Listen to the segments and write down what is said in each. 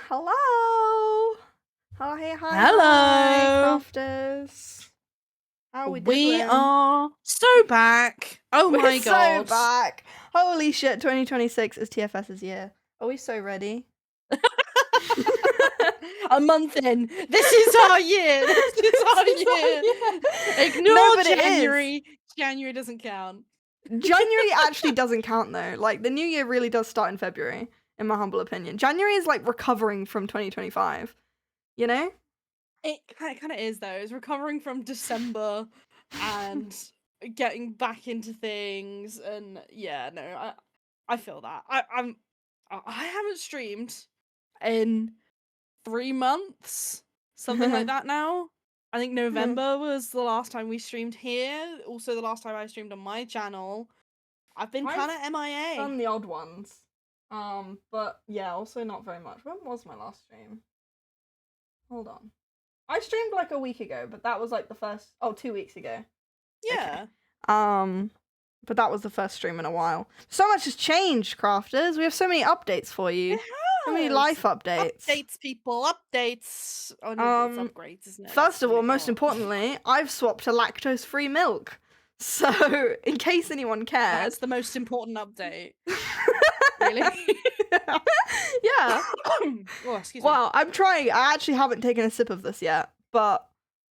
Hello. Oh, hey, hi, Hello. crafters. How we We doing? are so back. Oh We're my so god. back. Holy shit, 2026 is TFS's year. Are we so ready? A month in. This is our year. This is our year. Ignore No, but January. January doesn't count. January actually doesn't count though. Like, the new year really does start in February, in my humble opinion. January is like recovering from 2025. You know? It kind of is though. It's recovering from December and getting back into things, and yeah, no, I feel that. I haven't streamed in 3 months, something like that now. I think November was the last time we streamed here. Also, the last time I streamed on my channel. I've been kind of MIA. Done the odd ones. But yeah, also not very much. When was my last stream? Hold on. I streamed like a week ago, but that was like the first 2 weeks ago. Yeah. Okay. But that was the first stream in a while. So much has changed, crafters. We have so many updates for you. It has. So many life updates. Updates, people. Updates. Oh no, it's upgrades, isn't it? First of all, most importantly, I've swapped to lactose-free milk. So, in case anyone cares. That's the most important update. Really? Yeah. Oh, excuse me. Well, I'm trying. I actually haven't taken a sip of this yet, but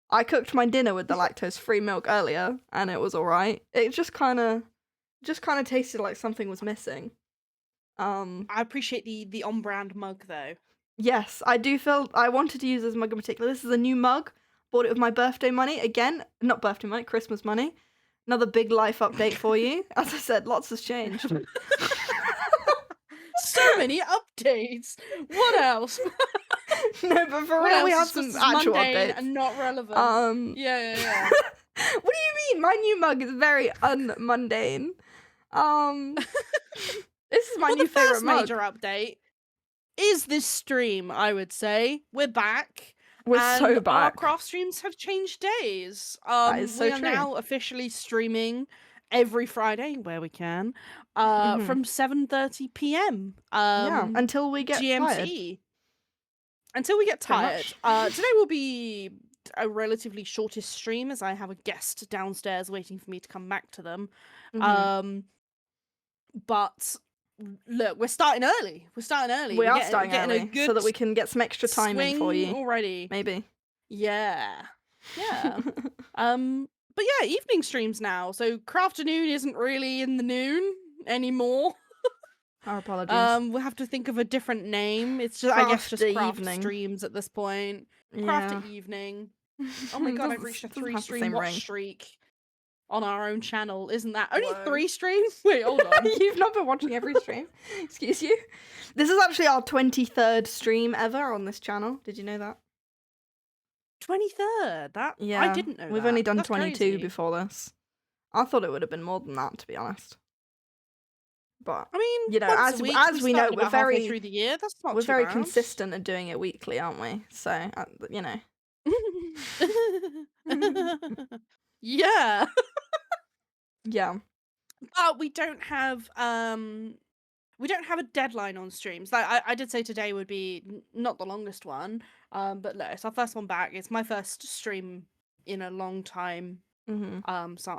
I cooked my dinner with the lactose-free milk earlier, and it was alright. It just kind of tasted like something was missing. I appreciate the on-brand mug though. Yes, I do feel I wanted to use this mug in particular. This is a new mug. Bought it with my birthday money. Again, not birthday money, Christmas money. Another big life update for you. As I said, lots has changed. So many updates. What else? No, but for real, we have some actual updates. And not relevant. Yeah. What do you mean? My new mug is very unmundane. This is my new favorite mug. Major update is this stream. I would say we're back. We're so back. Our craft streams have changed days. That is so we are true. now officially streaming every Friday where we can, from 7:30 p.m. Yeah, until we get GMT. tired. Until we get tired. Today will be a relatively shortest stream as I have a guest downstairs waiting for me to come back to them. But look, we're starting early. We are starting early so that we can get some extra time in for you already. Maybe. Yeah. But yeah, evening streams now. So Crafternoon isn't really in the noon anymore. Our apologies. We'll have to think of a different name. It's just I guess just craft evening streams at this point. Craft evening. Oh my god, I've reached a 3-stream watch streak on our own channel. Isn't that only 3 streams? Wait, hold on. You've not been watching every stream. Excuse you. This is actually our 23rd stream ever on this channel. Did you know that? 23rd? I didn't know. We've only done 22 before this. I thought it would have been more than that, to be honest. But I mean, you know, as we know, we're very through the year. That's not we're very consistent at doing it weekly, aren't we? So you know. Yeah. Yeah. But we don't have a deadline on streams. Like I did say today would be not the longest one. But look, it's our first one back. It's my first stream in a long time. So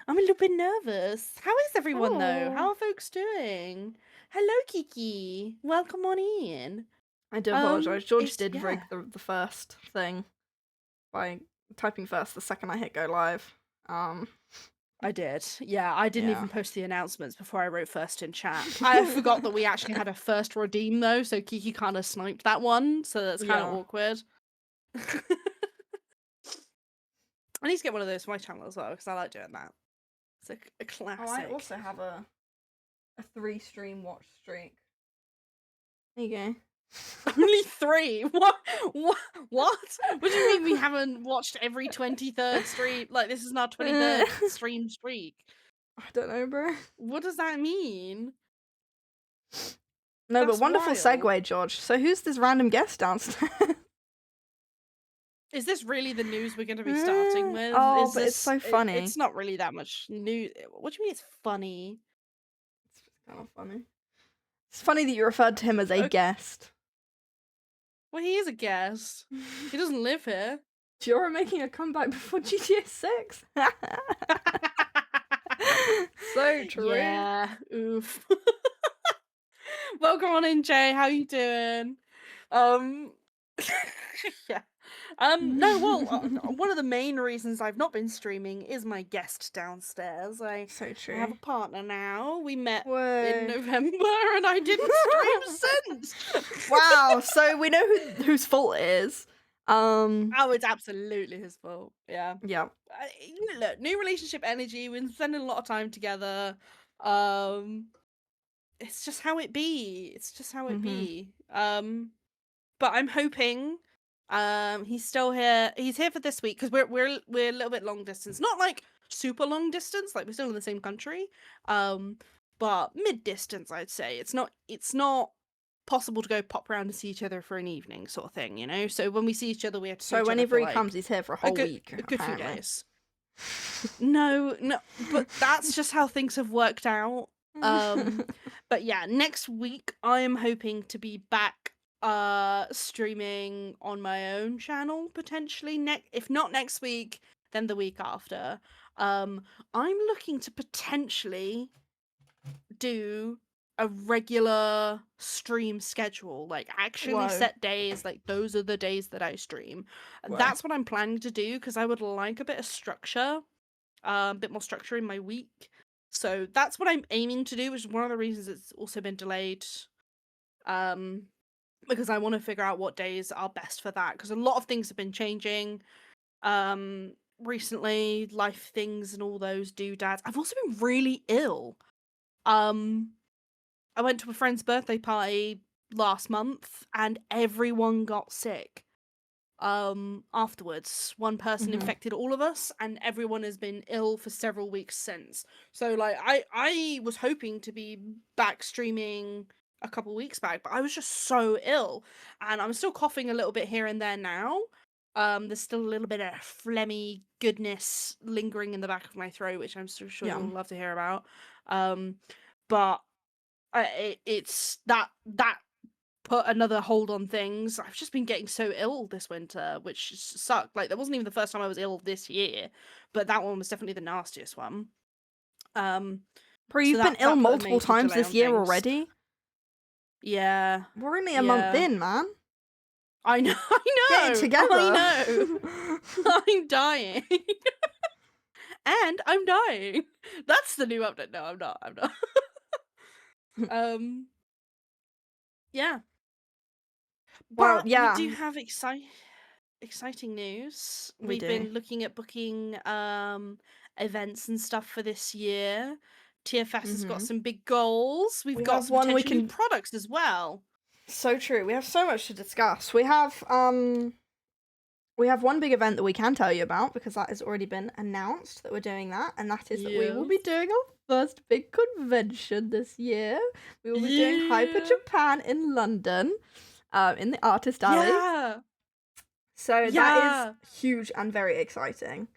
I'm a little bit nervous. How is everyone though? How are folks doing? Hello, Kiki. Welcome on in. I do apologise. George did rig the first thing by typing first the second I hit go live. I did. Yeah, I didn't even post the announcements before I wrote first in chat. I forgot that we actually had a first redeem though, so Kiki kind of sniped that one, so that's kind of awkward. I need to get one of those for my channel as well, because I like doing that. It's like a classic. Oh, I also have a 3-stream watch streak. There you go. Only 3? What? What do you mean we haven't watched every 23rd stream? Like, this is our 23rd stream streak. I don't know, bro. What does that mean? No, but wonderful segue, George. So who's this random guest downstairs? Is this really the news we're going to be starting with? Oh, but it's so funny. It's not really that much news. What do you mean it's funny? It's just kind of funny. It's funny that you referred to him as a guest. Well, he is a guest. He doesn't live here. Jura making a comeback before GTA 6. So true. Yeah. Oof. Welcome on in, Jay. How you doing? Yeah. No, well, one of the main reasons I've not been streaming is my guest downstairs. I So true. have a partner now. We met in Whoa. November and I didn't stream since. Wow, so we know whose fault it is. Oh, it's absolutely his fault. Yeah. Yeah. Look, new relationship energy. We've been spending a lot of time together. It's just how it be. It's just how it be. But I'm hoping he's still here. He's here for this week because we're a little bit long distance. Not like super long distance, like we're still in the same country. But mid distance, I'd say. It's not possible to go pop around and see each other for an evening sort of thing, you know? So when we see each other, we have to see So each other whenever for, he like, comes, he's here for a whole week. a good few apparently. days. No, but that's just how things have worked out. But yeah, next week I am hoping to be back streaming on my own channel potentially. If not next week, then the week after. I'm looking to potentially do a regular stream schedule, like actually Whoa. set days, like those are the days that I stream. Whoa. That's what I'm planning to do because I would like a bit of structure, a bit more structure in my week. So that's what I'm aiming to do, which is one of the reasons it's also been delayed. Because I want to figure out what days are best for that, because a lot of things have been changing recently, life things and all those doodads. I've also been really ill. I went to a friend's birthday party last month and everyone got sick. Afterwards, one person infected all of us and everyone has been ill for several weeks since. So like I was hoping to be back streaming a couple weeks back, but I was just so ill and I'm still coughing a little bit here and there now. There's still a little bit of phlegmy goodness lingering in the back of my throat, which I'm so sure you'll love to hear about. But it's that put another hold on things. I've just been getting so ill this winter, which sucked. Like, that wasn't even the first time I was ill this year, but that one was definitely the nastiest one. Bro, you've been ill multiple times this year already? Yeah. We're only a month in, man. I know. Get it together. I know. I'm dying. And I'm dying. That's the new update. No, I'm not. Yeah. Well, But yeah. we do have exciting news. We've do. been looking at booking events and stuff for this year. TFS has got some big goals. We've got some potential new products as well. So true. We have so much to discuss. We have one big event that we can tell you about because that has already been announced that we're doing that, and that is that we will be doing our first big convention this year. We will be doing Hyper Japan in London, in the Artist Alley. Yeah. So that is huge and very exciting.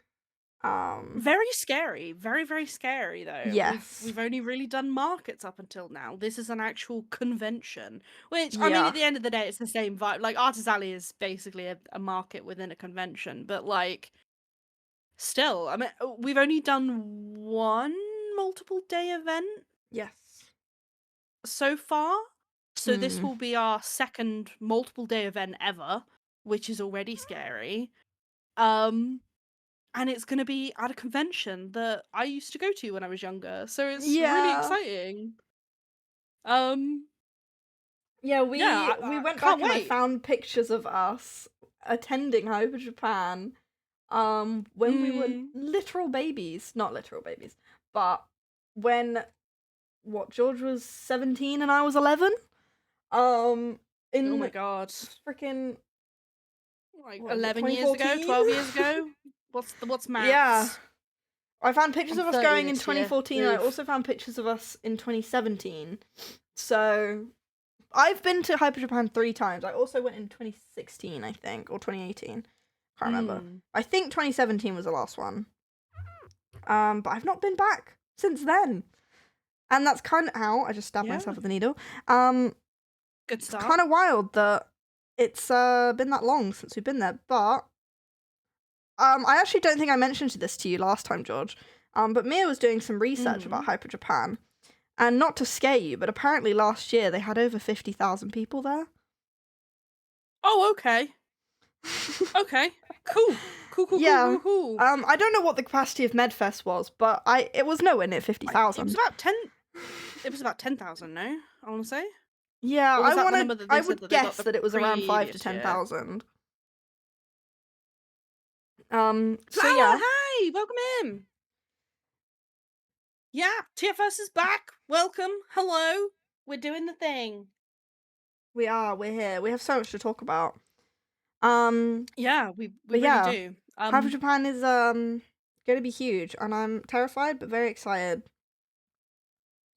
Very scary. Very, very scary though. Yes. We've only really done markets up until now. This is an actual convention. Which, I mean, at the end of the day, it's the same vibe. Like, Artist Alley is basically a market within a convention. But, like, still, I mean, we've only done one multiple day event. Yes. So far. So this will be our second multiple day event ever, which is already scary. And it's going to be at a convention that I used to go to when I was younger. So it's really exciting. Yeah, we went back and I found pictures of us attending Hyper Japan when we were literal babies. Not literal babies, but when George was 17 and I was 11? Oh my god. Freaking 11 years ago, 12 years ago. What's maths? Yeah. I found pictures of us going in 2014 and I also found pictures of us in 2017. So I've been to Hyper Japan 3 times. I also went in 2016, I think, or 2018. Can't remember. I think 2017 was the last one. But I've not been back since then. And that's kind of how I just stabbed myself with a needle. Good stuff. It's kind of wild that it's been that long since we've been there, but I actually don't think I mentioned this to you last time, George. But Mia was doing some research about Hyper Japan, and not to scare you, but apparently last year they had over 50,000 people there. Oh, okay. Okay, cool. Yeah. Cool. I don't know what the capacity of Medfest was, but it was nowhere near 50,000. It was about 10. It was about 10,000. No, I want to say. Yeah, I would guess that it was around 5 to 10,000. So Flower, yeah. hey, welcome in. Yeah, TFS is back. Welcome. Hello. We're doing the thing. We're here. We have so much to talk about. Yeah, we really do. Hyper Japan is going to be huge, and I'm terrified but very excited.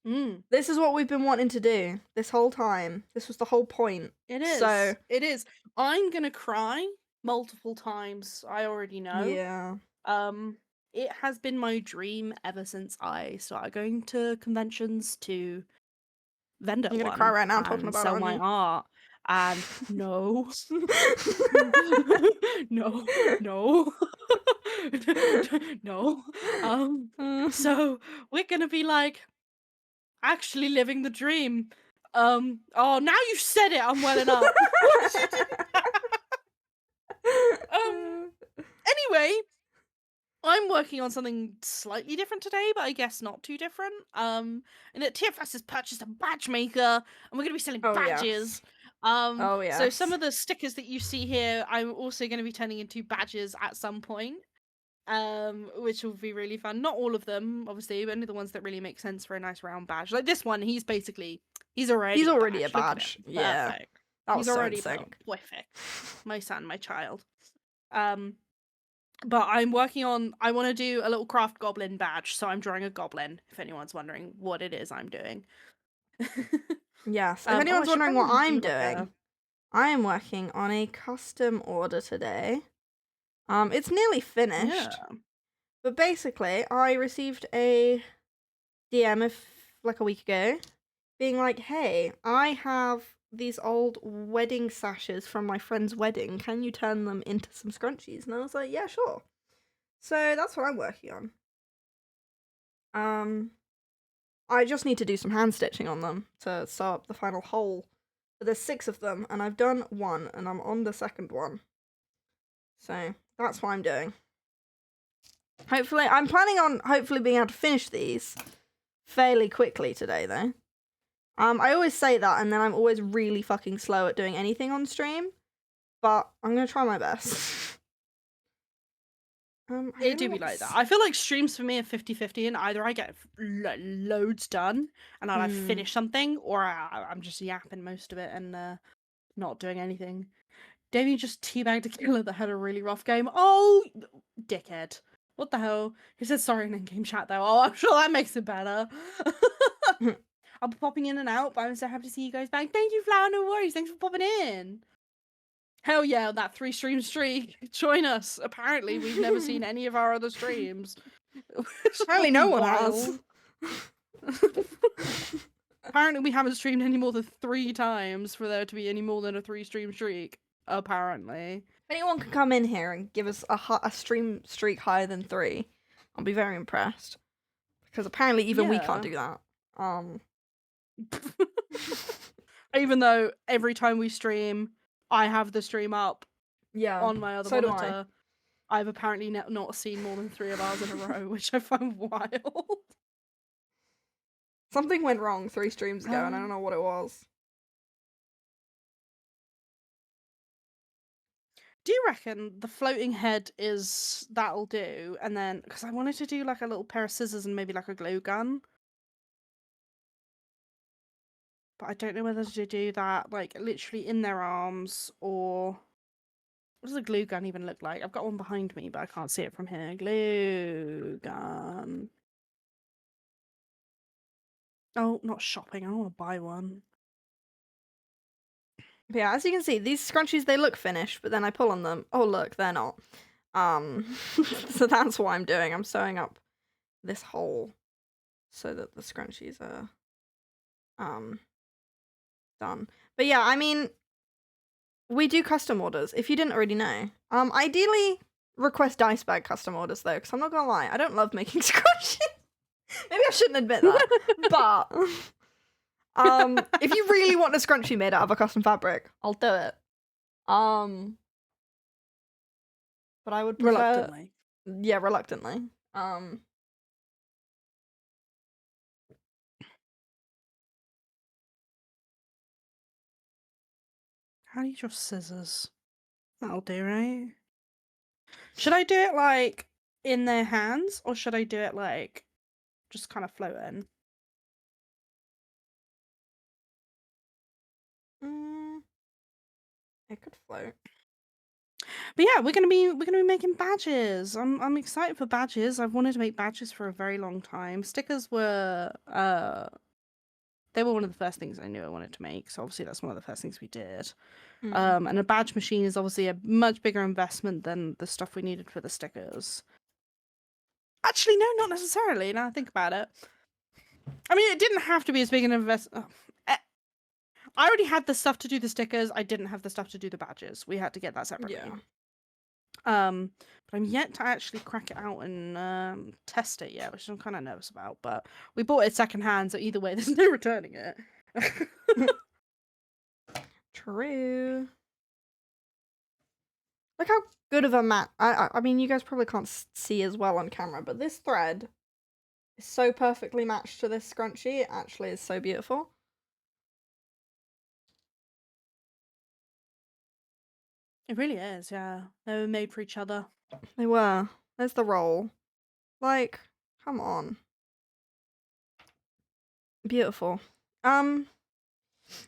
This is what we've been wanting to do this whole time. This was the whole point. It is. So it is. I'm gonna cry multiple times. I already know. Yeah. It has been my dream ever since I started going to conventions to vendor. You're gonna cry right now talking about sell my art. And no, no. So we're gonna be like actually living the dream. Oh, now you said it, I'm welling up. Anyway, I'm working on something slightly different today, but I guess not too different. And that TFS has purchased a badge maker, and we're gonna be selling badges. Yes. So some of the stickers that you see here, I'm also going to be turning into badges at some point, which will be really fun. Not all of them, obviously, but only the ones that really make sense for a nice round badge. Like this one, he's already a badge. Yeah, perfect. That was he's already perfect. My son, my child. But I'm working on. I want to do a little craft goblin badge, so I'm drawing a goblin. If anyone's wondering what it is I'm doing. Yes. If anyone's wondering what I'm doing, I am working on a custom order today. It's nearly finished. Yeah. But basically, I received a DM like a week ago, being like, "Hey, I have these old wedding sashes from my friend's wedding. Can you turn them into some scrunchies?" And I was like, "Yeah, sure." So that's what I'm working on. I just need to do some hand stitching on them to sew up the final hole. But there's 6 of them, and I've done 1, and I'm on the second one. So that's what I'm doing. Hopefully, I'm planning on being able to finish these fairly quickly today, though. I always say that, and then I'm always really fucking slow at doing anything on stream. But I'm gonna try my best. It do be like that. I feel like streams for me are 50-50, and either I get loads done and I'll finish something, or I'm just yapping most of it and not doing anything. Davey just teabagged a killer that had a really rough game. Oh, dickhead. What the hell? He said sorry in in-game chat though. Oh, I'm sure that makes it better. I'll be popping in and out, but I'm so happy to see you guys back. Thank you, Flower. No worries. Thanks for popping in. Hell yeah, that 3-stream streak. Join us. Apparently, we've never seen any of our other streams. Apparently, no one has. Apparently, we haven't streamed any more than 3 times for there to be any more than a 3-stream streak. Apparently. If anyone can come in here and give us a stream streak higher than 3, I'll be very impressed. Because apparently, even we can't do that. Even though every time we stream, I have the stream up on my other monitor. I've apparently not seen more than 3 of ours in a row, which I find wild. Something went wrong 3 streams ago, and I don't know what it was. Do you reckon the floating head that'll do? And then, because I wanted to do like a little pair of scissors and maybe like a glue gun. But I don't know whether to do that, like, literally in their arms, or... What does a glue gun even look like? I've got one behind me, but I can't see it from here. Glue gun. Oh, not shopping. I want to buy one. But yeah, as you can see, these scrunchies, they look finished, but then I pull on them. Oh, look, they're not. So that's what I'm doing. I'm sewing up this hole so that the scrunchies are, done. But yeah, I mean, we do custom orders, if you didn't already know. Ideally, request dice bag custom orders, though, because I'm not gonna lie, I don't love making scrunchies. Maybe I shouldn't admit that, but if you really want a scrunchie made out of a custom fabric, I'll do it. But I would prefer... Reluctantly. Yeah, reluctantly. How do you draw scissors? That'll do, right? Should I do it, like, in their hands, or should I do it, like, just kind of floating? It could float. But yeah, we're gonna be making badges. I'm excited for badges. I've wanted to make badges for a very long time. Stickers were they were one of the first things I knew I wanted to make, so obviously that's one of the first things we did. And a badge machine is obviously a much bigger investment than the stuff we needed for the stickers. Actually, no, not necessarily. Now I think about it. I mean, it didn't have to be as big an investment. I already had the stuff to do the stickers. I didn't have the stuff to do the badges. We had to get that separately. Yeah. But I'm yet to actually crack it out and test it yet, which I'm kind of nervous about. But we bought it secondhand, so either way, there's no returning it. True. Look how good of a mat. I mean, you guys probably can't see as well on camera, but this thread is so perfectly matched to this scrunchie. It actually is so beautiful. It really is, yeah. They were made for each other. They were. There's the roll. Like, come on. Beautiful. But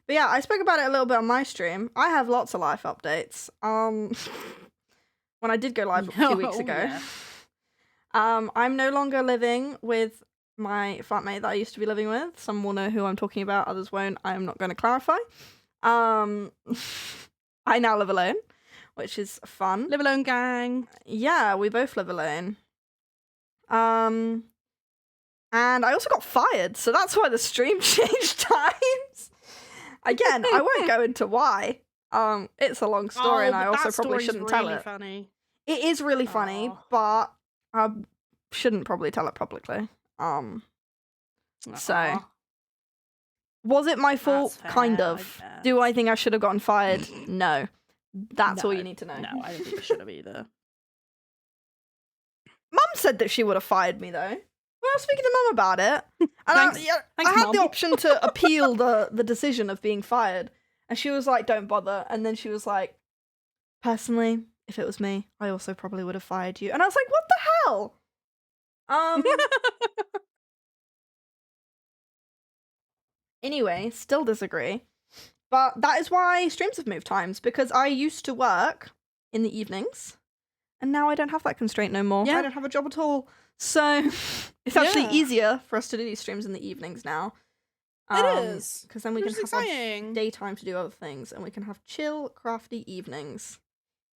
yeah, I spoke about it a little bit on my stream. I have lots of life updates. When I did go live a few weeks ago. Yeah. I'm no longer living with my flatmate that I used to be living with. Some will know who I'm talking about, others won't. I am not going to clarify. I now live alone, which is fun. Live alone, gang. Yeah, we both live alone. And I also got fired, so that's why the stream changed times. Again, I won't go into why. It's a long story, and I also probably shouldn't tell it. Funny. It is really funny, but I shouldn't probably tell it publicly. So was it my fault? Fair, kind of. Do I think I should have gotten fired? No. That's all you need to know. No, I don't think you should have either. Mum said that she would have fired me, though. Well, I was speaking to Mum about it. And Thanks, I had Mum. the option to appeal the decision of being fired. And she was like, don't bother. And then she was like, personally, if it was me, I also probably would have fired you. And I was like, what the hell? Anyway, still disagree. But that is why streams have moved times, because I used to work in the evenings, and now I don't have that constraint no more. Yeah. I don't have a job at all. So it's actually easier for us to do these streams in the evenings now. It is. Because then we can have our daytime to do other things, and we can have chill, crafty evenings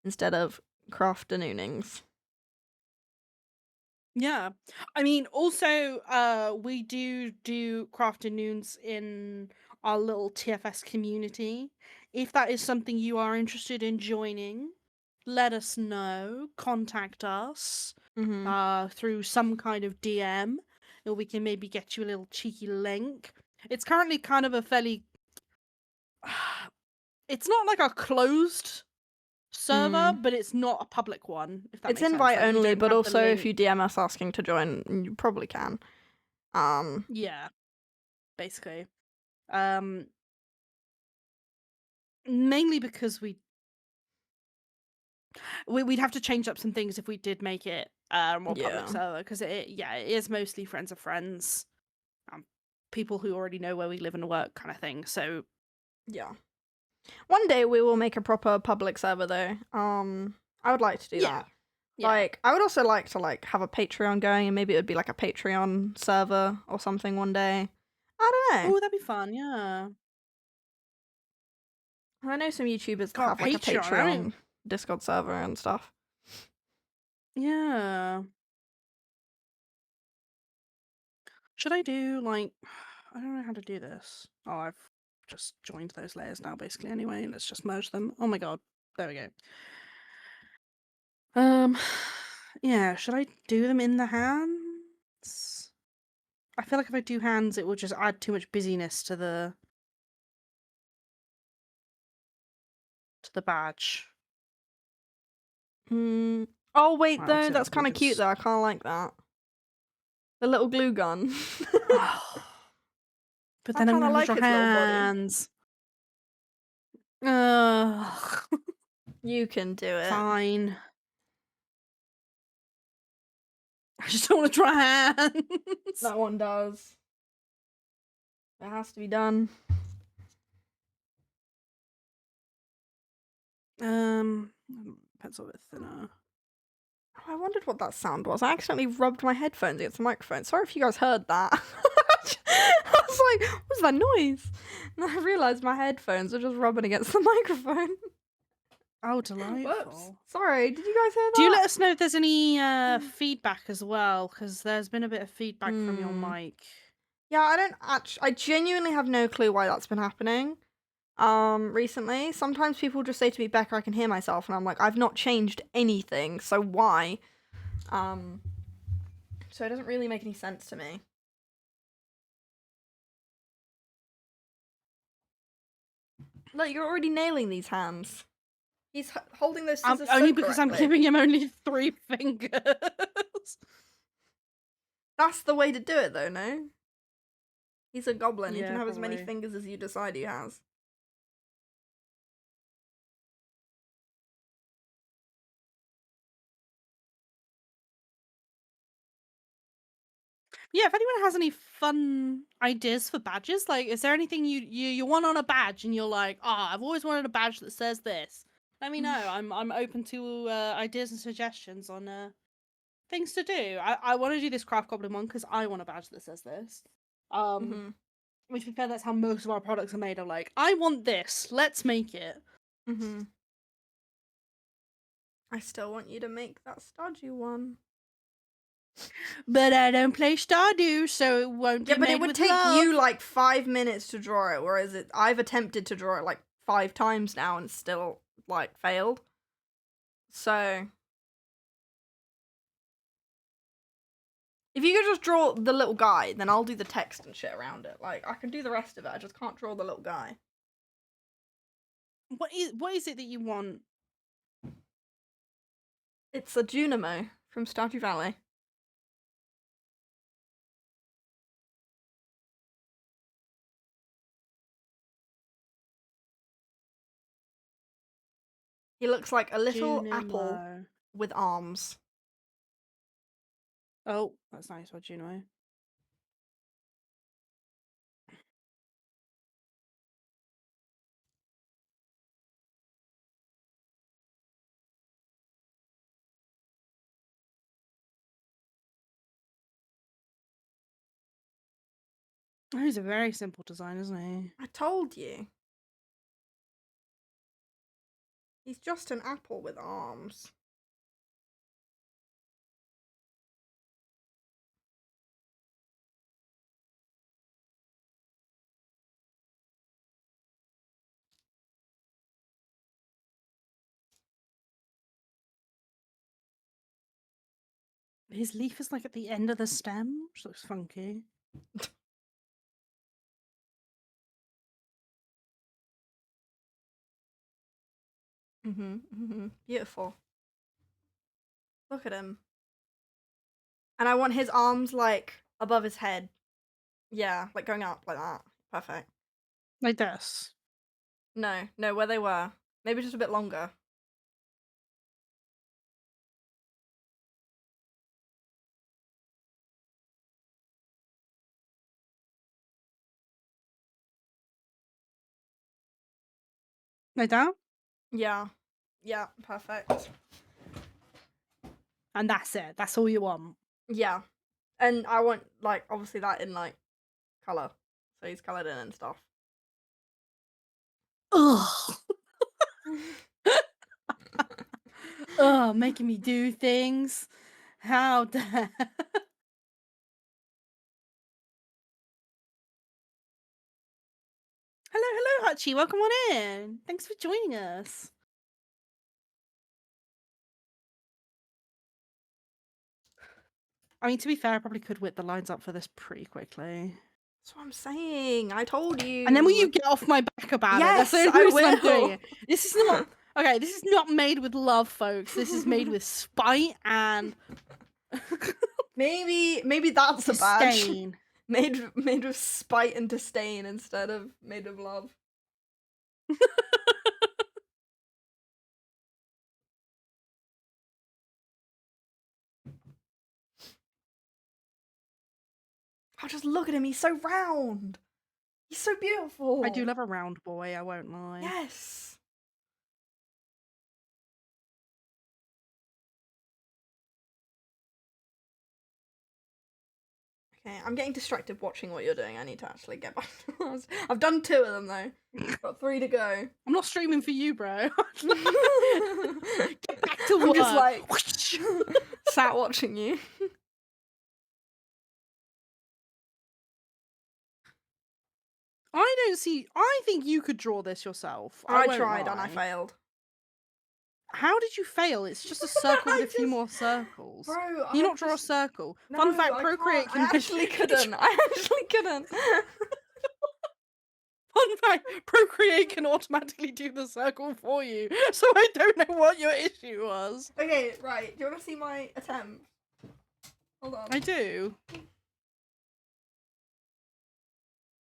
instead of crafternoonings. Yeah. I mean, also, we do craft noons in our little TFS community. If that is something you are interested in joining, let us know. Contact us through some kind of DM, or we can maybe get you a little cheeky link. It's currently kind of a fairly... It's not like a closed server, but it's not a public one. If that it's makes invite sense. Like, only, but also if you DM us asking to join, you probably can. Yeah, basically. Mainly because we'd have to change up some things if we did make it more public server, because it is mostly friends of friends, people who already know where we live and work, kind of thing. So yeah. One day we will make a proper public server, though. I would like to do that. Yeah. Like, I would also like to have a Patreon going, and maybe it would be like a Patreon server or something one day. I don't know. Oh, that'd be fun. Yeah. I know some YouTubers that have like a Patreon Discord server and stuff. Yeah. Should I do I don't know how to do this. Oh, I've just joined those layers now, basically. Anyway, let's just merge them. Oh my god, there we go. Yeah, should I do them in the hands? I feel like if I do hands, it will just add too much busyness to the badge. Oh wait, Well, though, obviously that's we'll kind of cute just- though. I kind of like that. The little glue gun. But I then I'm kinda gonna like draw his little body. hands. Ugh. You can do it. Fine. I just don't want to draw hands. That one does. It has to be done. Pencil a bit thinner. I wondered what that sound was. I accidentally rubbed my headphones against the microphone. Sorry if you guys heard that. I was like, what's that noise? And I realised my headphones were just rubbing against the microphone. Oh, delightful. Whoops. Sorry, did you guys hear that? Do you let us know if there's any feedback as well? Because there's been a bit of feedback from your mic. Yeah, I genuinely have no clue why that's been happening. Recently. Sometimes people just say to me, Becca, I can hear myself, and I'm like, I've not changed anything, so why? So it doesn't really make any sense to me. Look, you're already nailing these hands. He's holding those scissors Only so because I'm correctly. giving him only 3 fingers. That's the way to do it, though, no? He's a goblin. He Yeah, can have as many probably. fingers as you decide he has. Yeah, if anyone has any fun ideas for badges, like, is there anything you want on a badge and you're like, I've always wanted a badge that says this? Let me know. I'm open to ideas and suggestions on things to do. I want to do this craft goblin one because I want a badge that says this. Which, to be fair, that's how most of our products are made. Of like, I want this. Let's make it. I still want you to make that Stardew one. But I don't play Stardew, so it won't be Yeah, but made it would with take love. you like 5 minutes to draw it, whereas I've attempted to draw it like 5 times now and still like failed. So if you could just draw the little guy, then I'll do the text and shit around it. Like I can do the rest of it. I just can't draw the little guy. What is it that you want? It's a Junimo from Stardew Valley. He looks like a little apple with arms. Oh, that's nice. What Junimo? Oh, he's a very simple design, isn't he? I told you. He's just an apple with arms. His leaf is like at the end of the stem, which looks funky. Beautiful. Look at him. And I want his arms like above his head. Yeah, like going up like that. Perfect. Like this. No, where they were. Maybe just a bit longer. Like that? Yeah. Yeah, perfect. And that's it. That's all you want. Yeah. And I want, like, obviously that in, like, colour. So he's coloured in and stuff. Ugh. Ugh, making me do things. How dare. Hello, Archie, welcome on in. Thanks for joining us. I mean, to be fair, I probably could whip the lines up for this pretty quickly. That's what I'm saying. I told you. And then will you get off my back about yes, it? That's the only reason I'm doing will. it. This is not okay. This is not made with love, folks. This is made with spite and maybe that's the badge. disdain. Made with spite and disdain instead of made of love. Oh, just look at him. He's so round. He's so beautiful. I do love a round boy. I won't lie. Yes. Okay, I'm getting distracted watching what you're doing. I need to actually get back to us. I've done 2 of them though. Got 3 to go. I'm not streaming for you, bro. Get back to work. I'm just like sat watching you. I think you could draw this yourself. I tried and I failed. How did you fail? It's just a circle with a few more circles. Bro, can you not draw a circle? No, Fun fact, Procreate can... I actually couldn't. I actually couldn't. Fun fact, Procreate can automatically do the circle for you, so I don't know what your issue was. Okay, right. Do you want to see my attempt? Hold on. I do.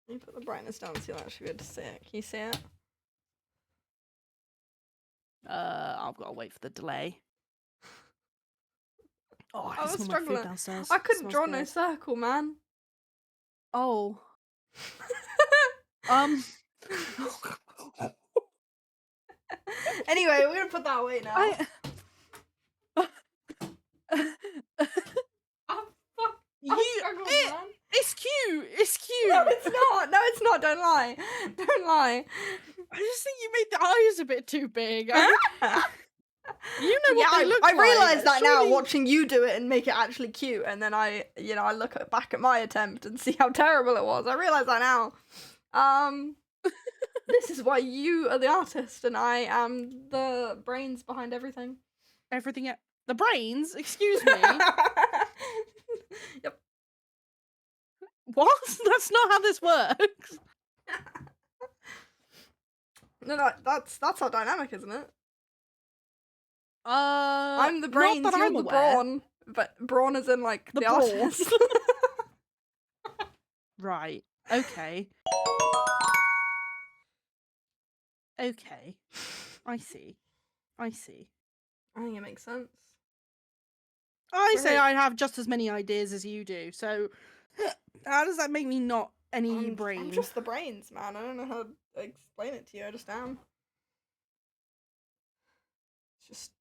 Let me put the brightness down so you'll actually be able to see it. Can you see it? I've got to wait for the delay. Oh, I was smell my food struggling. downstairs. I couldn't draw no circle, man. Oh. Anyway, we're gonna put that away now. It's cute. It's cute. No, it's not. No, it's not. Don't lie. Don't lie. I just think you made the eyes a bit too big. You know what they look I like. realise that now, watching you do it and make it actually cute, and then I look back at my attempt and see how terrible it was. I realise that now. This is why you are the artist and I am the brains behind everything. The brains? Excuse me. Yep. What? That's not how this works. No, that's how dynamic, isn't it? I'm the brains, you're the brawn. But brawn is in like the artist. Right. Okay. Okay. I see. I think it makes sense. I say I have just as many ideas as you do, so how does that make me not any brain? I'm just the brains, man. I don't know how to explain it to you. I just am. It's just,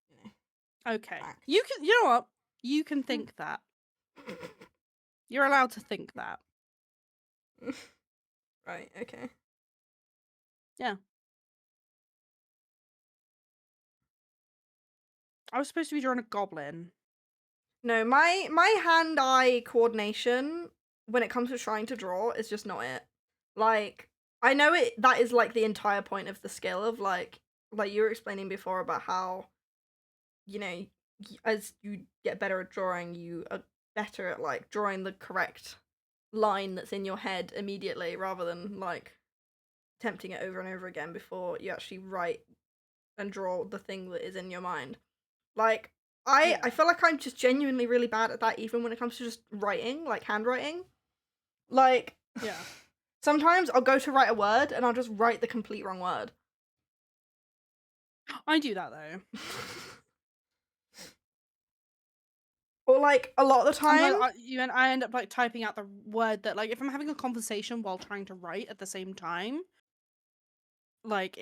Okay. Fact. You know what? You can think that. You're allowed to think that. Right, okay. Yeah. I was supposed to be drawing a goblin. No, my hand-eye coordination when it comes to trying to draw is just not it. Like, I know that is like the entire point of the skill of like you were explaining before about how, as you get better at drawing, you are better at like drawing the correct line that's in your head immediately rather than like attempting it over and over again before you actually write and draw the thing that is in your mind. Like, I feel like I'm just genuinely really bad at that even when it comes to just writing, like handwriting. Like, yeah. Sometimes I'll go to write a word and I'll just write the complete wrong word. I do that though. Or like a lot of the time I end up like typing out the word that, like, if I'm having a conversation while trying to write at the same time, like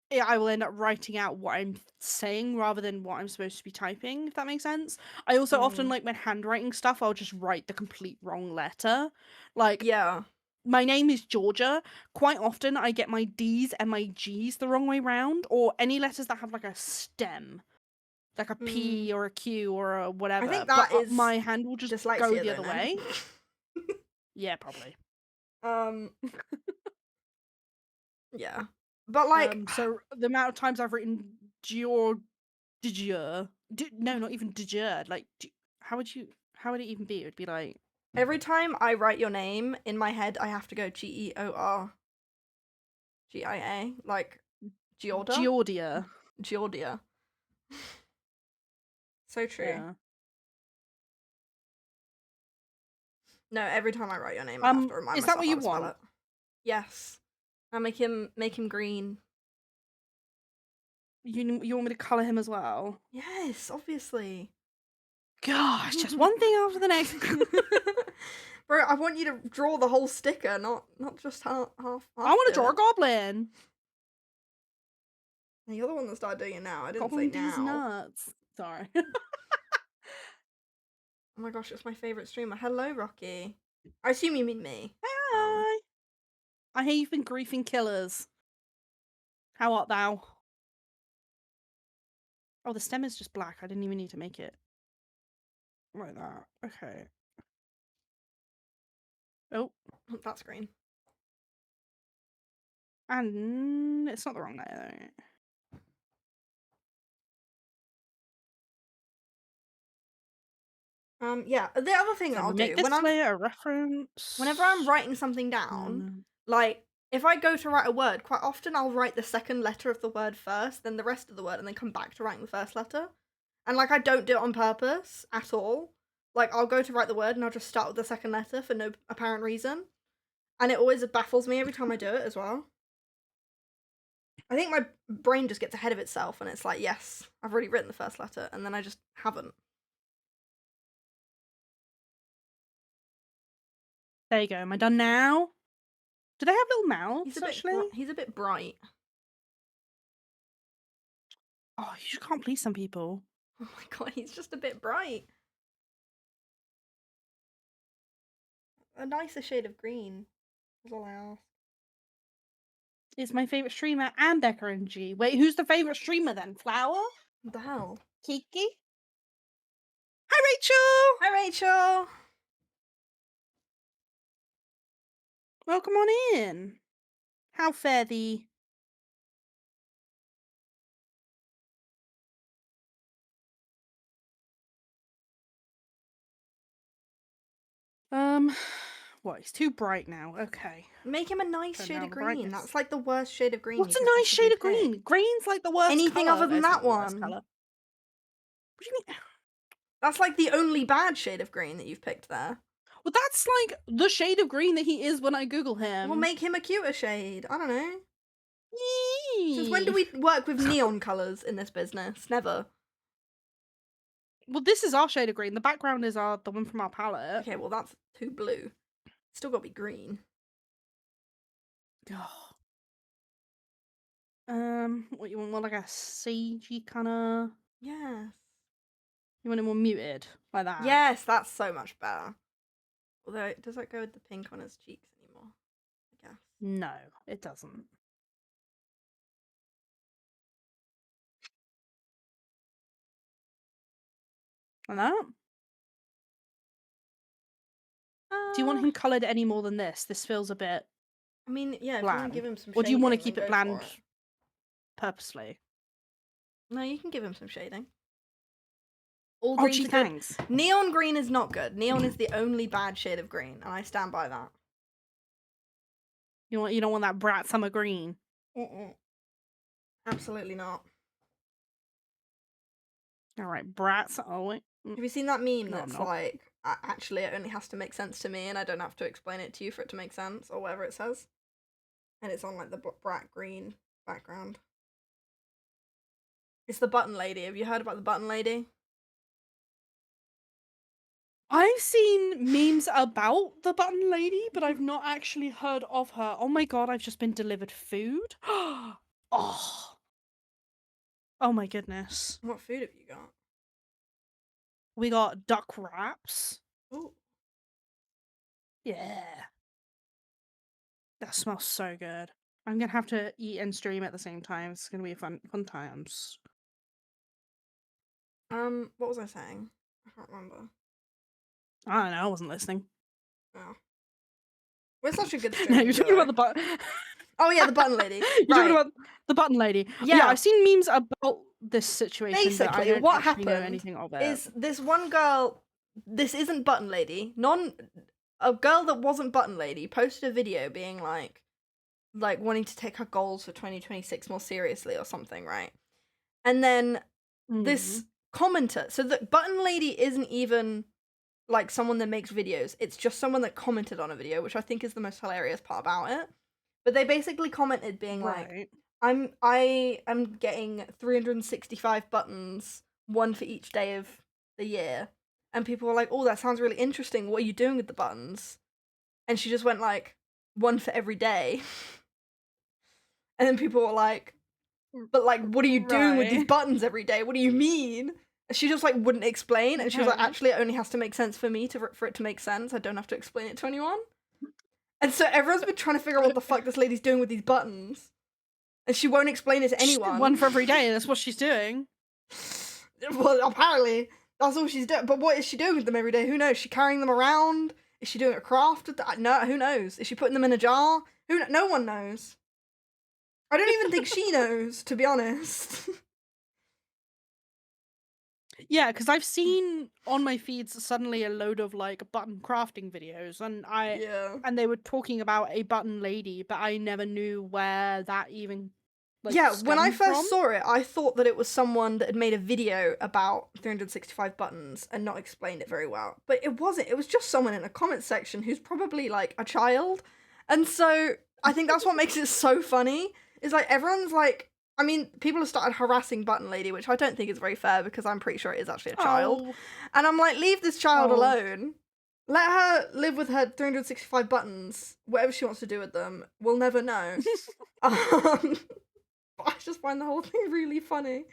I will end up writing out what I'm saying rather than what I'm supposed to be typing, if that makes sense. I also often, like, when handwriting stuff, I'll just write the complete wrong letter. Like, yeah. My name is Georgia. Quite often I get my D's and my G's the wrong way round, or any letters that have like a stem. Like a P or a Q or a whatever. I think that is my hand will just go the other way. Yeah, probably. Yeah. But like So the amount of times I've written no, not even like, how would it even be? It would be like, every time I write your name in my head, I have to go Georgia, like Georgia. Georgia. So true. Yeah. No, every time I write your name, I have to remind myself how to spell it. Yes. I make him green. You want me to colour him as well? Yes, obviously. Gosh, just one thing after the next. Bro, I want you to draw the whole sticker, not just half. I want to draw a goblin. You're the one that started doing it now. I didn't Goblin say now. D's nuts. Sorry. Oh my gosh, it's my favourite streamer. Hello, Rocky. I assume you mean me. Hi. I hear you've been griefing killers. How art thou? Oh, the stem is just black. I didn't even need to make it like that. Okay. Oh. That's green. And it's not the wrong layer, though. Yeah. The other thing so I'll make do this layer a reference. whenever I'm writing something down, like if I go to write a word, quite often I'll write the second letter of the word first, then the rest of the word, and then come back to writing the first letter. And like I don't do it on purpose at all. Like I'll go to write the word and I'll just start with the second letter for no apparent reason. And it always baffles me every time I do it as well. I think my brain just gets ahead of itself and it's like, yes, I've already written the first letter, and then I just haven't. There you go. Am I done now? Do they have little mouths, actually? He's a bit bright. Oh, you just can't please some people. Oh my god, he's just a bit bright. A nicer shade of green is all I ask. Is my favourite streamer and Becca and G. Wait, who's the favourite streamer then? Flower? What the hell? Kiki? Hi, Rachel! Hi, Rachel! Welcome on in. How fare thee? What? He's too bright now. Okay. Make him a nice shade of green. Brightness. That's like the worst shade of green. What's a nice shade of green? Green's like the worst. Anything colour. other than that one. What do you mean? That's like the only bad shade of green that you've picked there. Well, that's like the shade of green that he is when I Google him. Well, make him a cuter shade. I don't know. Since when do we work with neon colours in this business? Never. Well, this is our shade of green. The background is the one from our palette. Okay, well that's too blue. Still got to be green. What you want? More like a sagey kind of? Yes. You want it more muted like that? Yes, that's so much better. Although, does that go with the pink on his cheeks anymore? I guess. No, it doesn't. Like that? Do you want him coloured any more than this? This feels a bit. I mean, yeah. If you want to give him some. Or do you want to keep it bland? Purposely. No, you can give him some shading. All greens are good. Thanks. Neon green is not good. Neon is the only bad shade of green, and I stand by that. You don't want that brat summer green. Absolutely not. All right, brats. Oh wait. Have you seen that meme that's like, actually, it only has to make sense to me, and I don't have to explain it to you for it to make sense, or whatever it says? And it's on like the brat green background. It's the button lady. Have you heard about the button lady? I've seen memes about the button lady, but I've not actually heard of her. Oh my god, I've just been delivered food. Oh. Oh my goodness. What food have you got? We got duck wraps. Oh. Yeah. That smells so good. I'm gonna have to eat and stream at the same time. It's gonna be fun times. What was I saying? I can't remember. I don't know, I wasn't listening. Oh. We're such a good No, you're talking about the button. Oh yeah, the button lady. You're talking about the button lady. Yeah, I've seen memes about this situation, basically, but I don't what actually know happened anything of it. is this one girl. This isn't button lady. A girl that wasn't button lady posted a video being like wanting to take her goals for 2026 more seriously or something, right? And then this commenter. So the button lady isn't even like someone that makes videos. It's just someone that commented on a video, which I think is the most hilarious part about it. But they basically commented being like, I am getting 365 buttons, one for each day of the year. And people were like, oh, that sounds really interesting. What are you doing with the buttons? And she just went like, one for every day. And then people were like, but like, what are you doing with these buttons every day? What do you mean? And she just like wouldn't explain, and she was like, actually, it only has to make sense for me for it to make sense. I don't have to explain it to anyone. And so everyone's been trying to figure out what the fuck this lady's doing with these buttons, and she won't explain it to anyone. One for every day. That's what she's doing. Well, apparently that's all she's doing. But what is she doing with them every day? Who knows? Is she carrying them around? Is she doing a craft? No, who knows? Is she putting them in a jar? No one knows. I don't even think she knows, to be honest. Yeah, because I've seen on my feeds suddenly a load of like button crafting videos, and and they were talking about a button lady, but I never knew where that even when I first saw it, I thought that it was someone that had made a video about 365 buttons and not explained it very well. But it wasn't. It was just someone in a comment section who's probably like a child. And so I think that's what makes it so funny. Is like everyone's like, I mean, people have started harassing Button Lady, which I don't think is very fair because I'm pretty sure it is actually a child. And I'm like, leave this child alone. Let her live with her 365 buttons. Whatever she wants to do with them, we'll never know. I just find the whole thing really funny.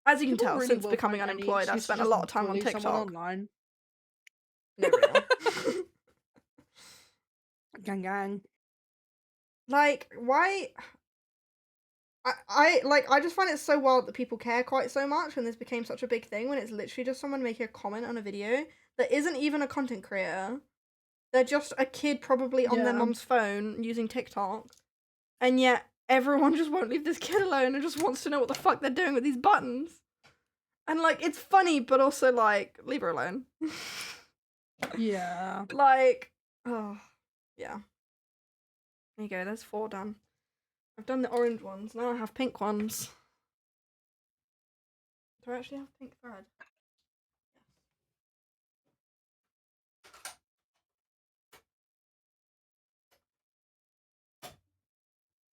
As you can tell, since becoming unemployed, I've spent a lot of time on TikTok. Online. No, real. Gang. Like, why? I just find it so wild that people care quite so much when this became such a big thing, when it's literally just someone making a comment on a video that isn't even a content creator. They're just a kid probably on their mum's phone using TikTok. And yet everyone just won't leave this kid alone and just wants to know what the fuck they're doing with these buttons. And like, it's funny, but also like, leave her alone. Yeah. Like, oh, yeah. There you go, there's 4 done. I've done the orange ones, now I have pink ones. Do I actually have pink thread?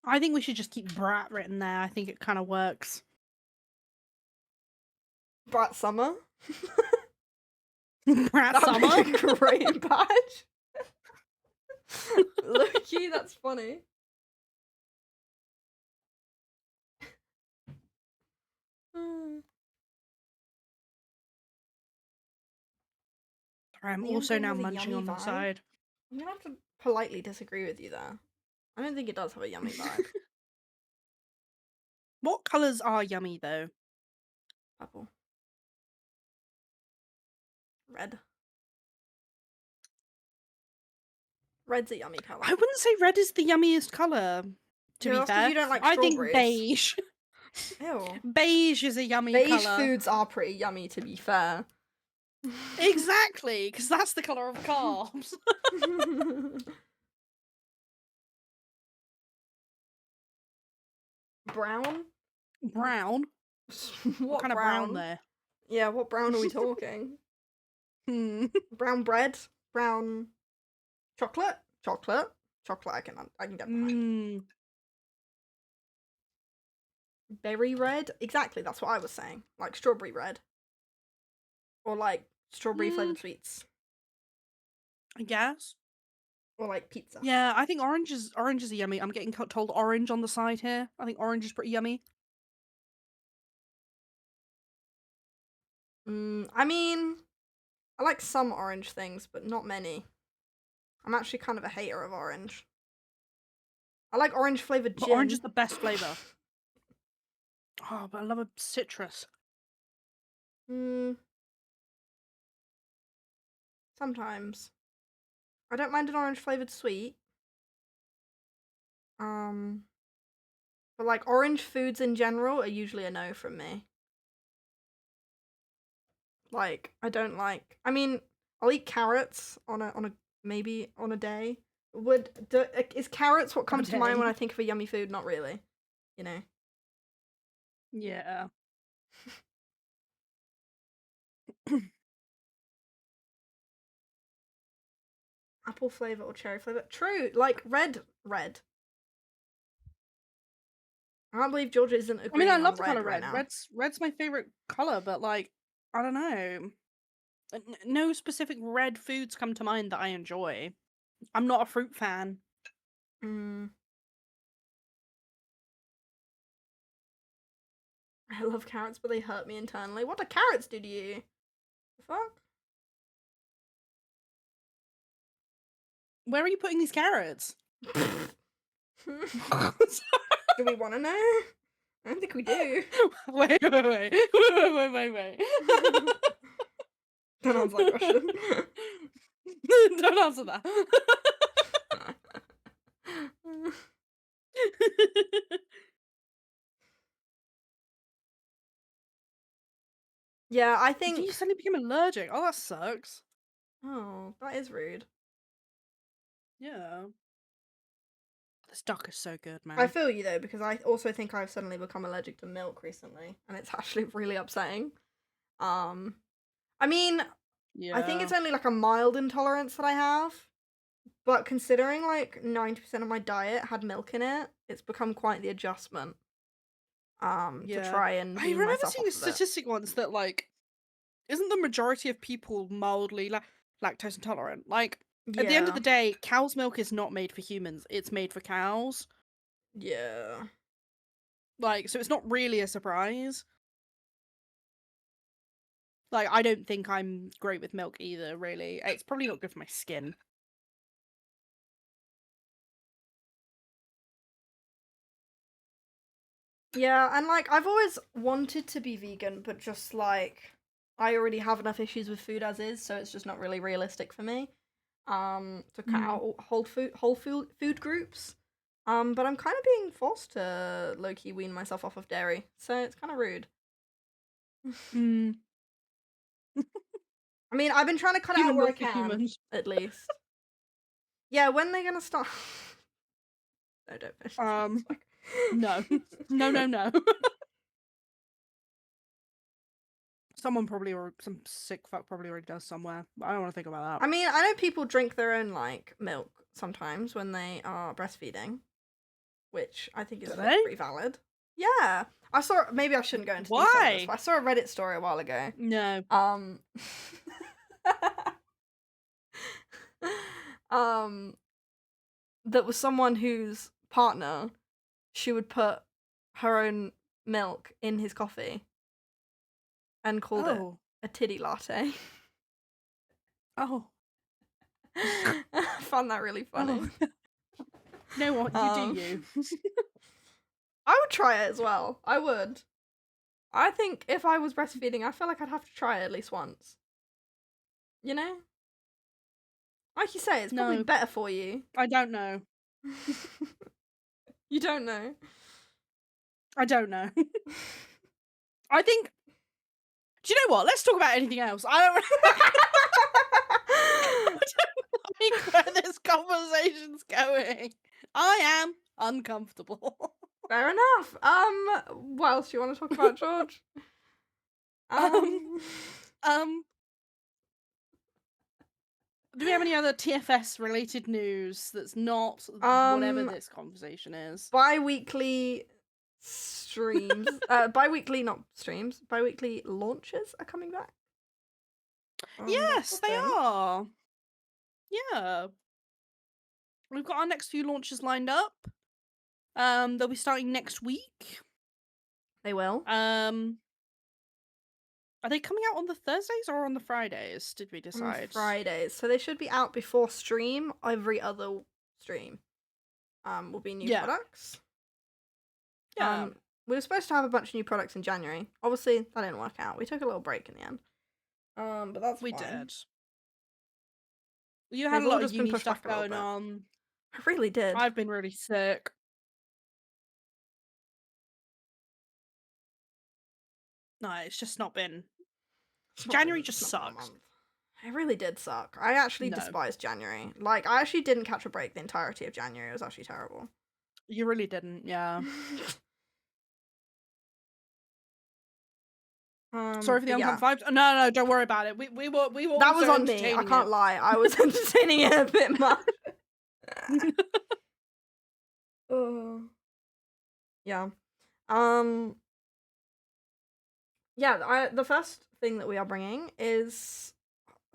I think we should just keep Brat written there. I think it kind of works. Brat Summer? Brat Summer? That'd be a great badge. Loki, that's funny. Sorry, I'm also now munching on the side. I'm gonna have to politely disagree with you there. I don't think it does have a yummy vibe. What colours are yummy though? Purple. Red. Red's a yummy colour. I wouldn't say red is the yummiest colour, to be fair. You don't like I think strawberries. beige. Ew. Beige is a yummy colour. Beige foods are pretty yummy, to be fair. Exactly, because that's the colour of carbs. Brown? Brown? What kind of brown there? Yeah, what brown are we talking? Brown bread? Brown chocolate? Chocolate I can get behind. Berry red? Exactly, that's what I was saying. Like strawberry red. Or like strawberry flavoured sweets. I guess. Or like pizza. Yeah, I think orange is a yummy. I'm getting told orange on the side here. I think orange is pretty yummy. I mean, I like some orange things, but not many. I'm actually kind of a hater of orange. I like orange flavoured gin. Orange is the best flavour. Oh, but I love a citrus. Sometimes. I don't mind an orange flavored sweet. But like orange foods in general are usually a no from me. Like I don't like. I mean, I'll eat carrots on a maybe on a day. Is carrots what comes to mind when I think of a yummy food? Not really. You know. Yeah. Apple flavor or cherry flavor? True. Like red. I can't believe Georgia isn't I mean, agreeing I on love the red color right red. now. Red's my favorite color, but like, I don't know. No specific red foods come to mind that I enjoy. I'm not a fruit fan. I love carrots, but they hurt me internally. What do carrots do to you? The fuck? Where are you putting these carrots? Do we want to know? I don't think we do. Wait. That sounds like Russian. Don't answer that. Yeah, I think. You suddenly became allergic. Oh, that sucks. Oh, that is rude. Yeah. This duck is so good, man. I feel you though, because I also think I've suddenly become allergic to milk recently, and it's actually really upsetting. I mean, I think it's only like a mild intolerance that I have, but considering like 90% of my diet had milk in it, it's become quite the adjustment. To try and I wean remember myself seeing a off of it. statistic once that like, isn't the majority of people mildly lactose intolerant? Like, at the end of the day, cow's milk is not made for humans; it's made for cows. Yeah. Like, so it's not really a surprise. Like, I don't think I'm great with milk either, really. It's probably not good for my skin. Yeah, and like I've always wanted to be vegan, but just like I already have enough issues with food as is, so it's just not really realistic for me. To cut out whole food groups. But I'm kind of being forced to low key wean myself off of dairy, so it's kind of rude. I mean, I've been trying to cut it out where I can, at least. Yeah, when they're gonna start? No, don't finish. No. No. Someone probably, or some sick fuck probably already does somewhere. But I don't want to think about that. I mean, I know people drink their own like milk sometimes when they are breastfeeding, which I think is pretty valid. Yeah, I saw. Maybe I shouldn't go into detail on this, but I saw a Reddit story a while ago. No. That was someone whose partner, she would put her own milk in his coffee and called it a titty latte. Oh. I found that really funny. Oh. You know what? You do you. I would try it as well. I would. I think if I was breastfeeding, I feel like I'd have to try it at least once. You know? Like you say, it's probably better for you. I don't know. You don't know? I don't know. I think... Do you know what? Let's talk about anything else. I don't like where this conversation's going. I am uncomfortable. Fair enough. What else do you want to talk about, George? Do we have any other TFS related news that's not whatever this conversation is? Bi-weekly streams. Bi-weekly launches are coming back. Yes, they are. Yeah. We've got our next few launches lined up. They'll be starting next week. They will. Are they coming out on the Thursdays or on the Fridays? Did we decide? On Fridays. So they should be out before stream. Every other stream. Will be new products. Yeah. We were supposed to have a bunch of new products in January. Obviously, that didn't work out. We took a little break in the end. But that's fine. We did. You had They've a all lot of just been uni pushed stuff back a little going bit. on. I really did. I've been really sick. No, it's just not been. January just sucks. It really did suck. I actually No. despised January. Like, I actually didn't catch a break the entirety of January. It was actually terrible. You really didn't, yeah. Sorry for the unkind vibes. Oh, no, don't worry about it. We were that was on me. I can't lie. I was entertaining it a bit much. Oh. Yeah. Yeah, the first thing that we are bringing is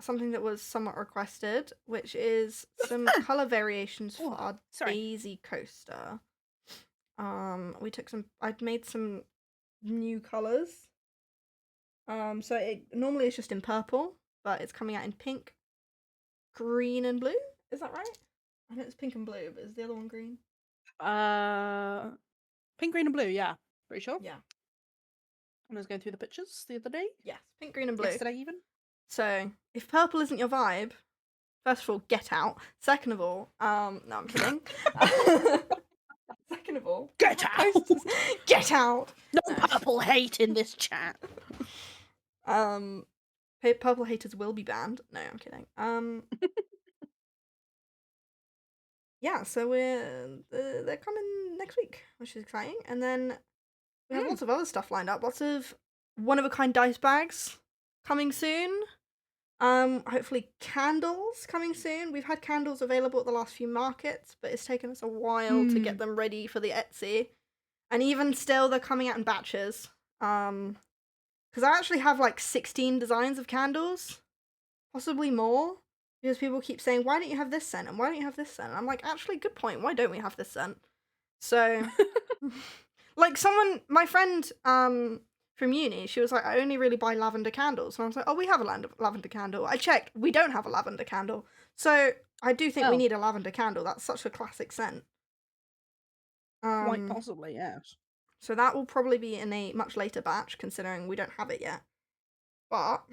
something that was somewhat requested, which is some color variations for our daisy coaster. I'd made some new colors. So it normally is just in purple, but it's coming out in pink, green, and blue. Is that right? I know it's pink and blue, but is the other one green? Pink, green, and blue. Yeah, pretty sure. Yeah. I was going through the pictures the other day. Yes, pink, green, and blue. Yesterday even. So if purple isn't your vibe, first of all, get out. Second of all, no, I'm kidding. Second of all, get out. Get out. No purple hate in this chat. Purple haters will be banned. No, I'm kidding. Yeah, so they're coming next week, which is exciting. And then we have lots of other stuff lined up. Lots of one-of-a-kind dice bags coming soon. Hopefully candles coming soon. We've had candles available at the last few markets, but it's taken us a while to get them ready for the Etsy. And even still, they're coming out in batches. Because I actually have like 16 designs of candles, possibly more. Because people keep saying, why don't you have this scent? And why don't you have this scent? And I'm like, actually, good point. Why don't we have this scent? So, like my friend from uni, she was like, I only really buy lavender candles. And I was like, oh, we have a lavender candle. I checked. We don't have a lavender candle. So I do think we need a lavender candle. That's such a classic scent. Quite possibly, yes. So that will probably be in a much later batch, considering we don't have it yet. But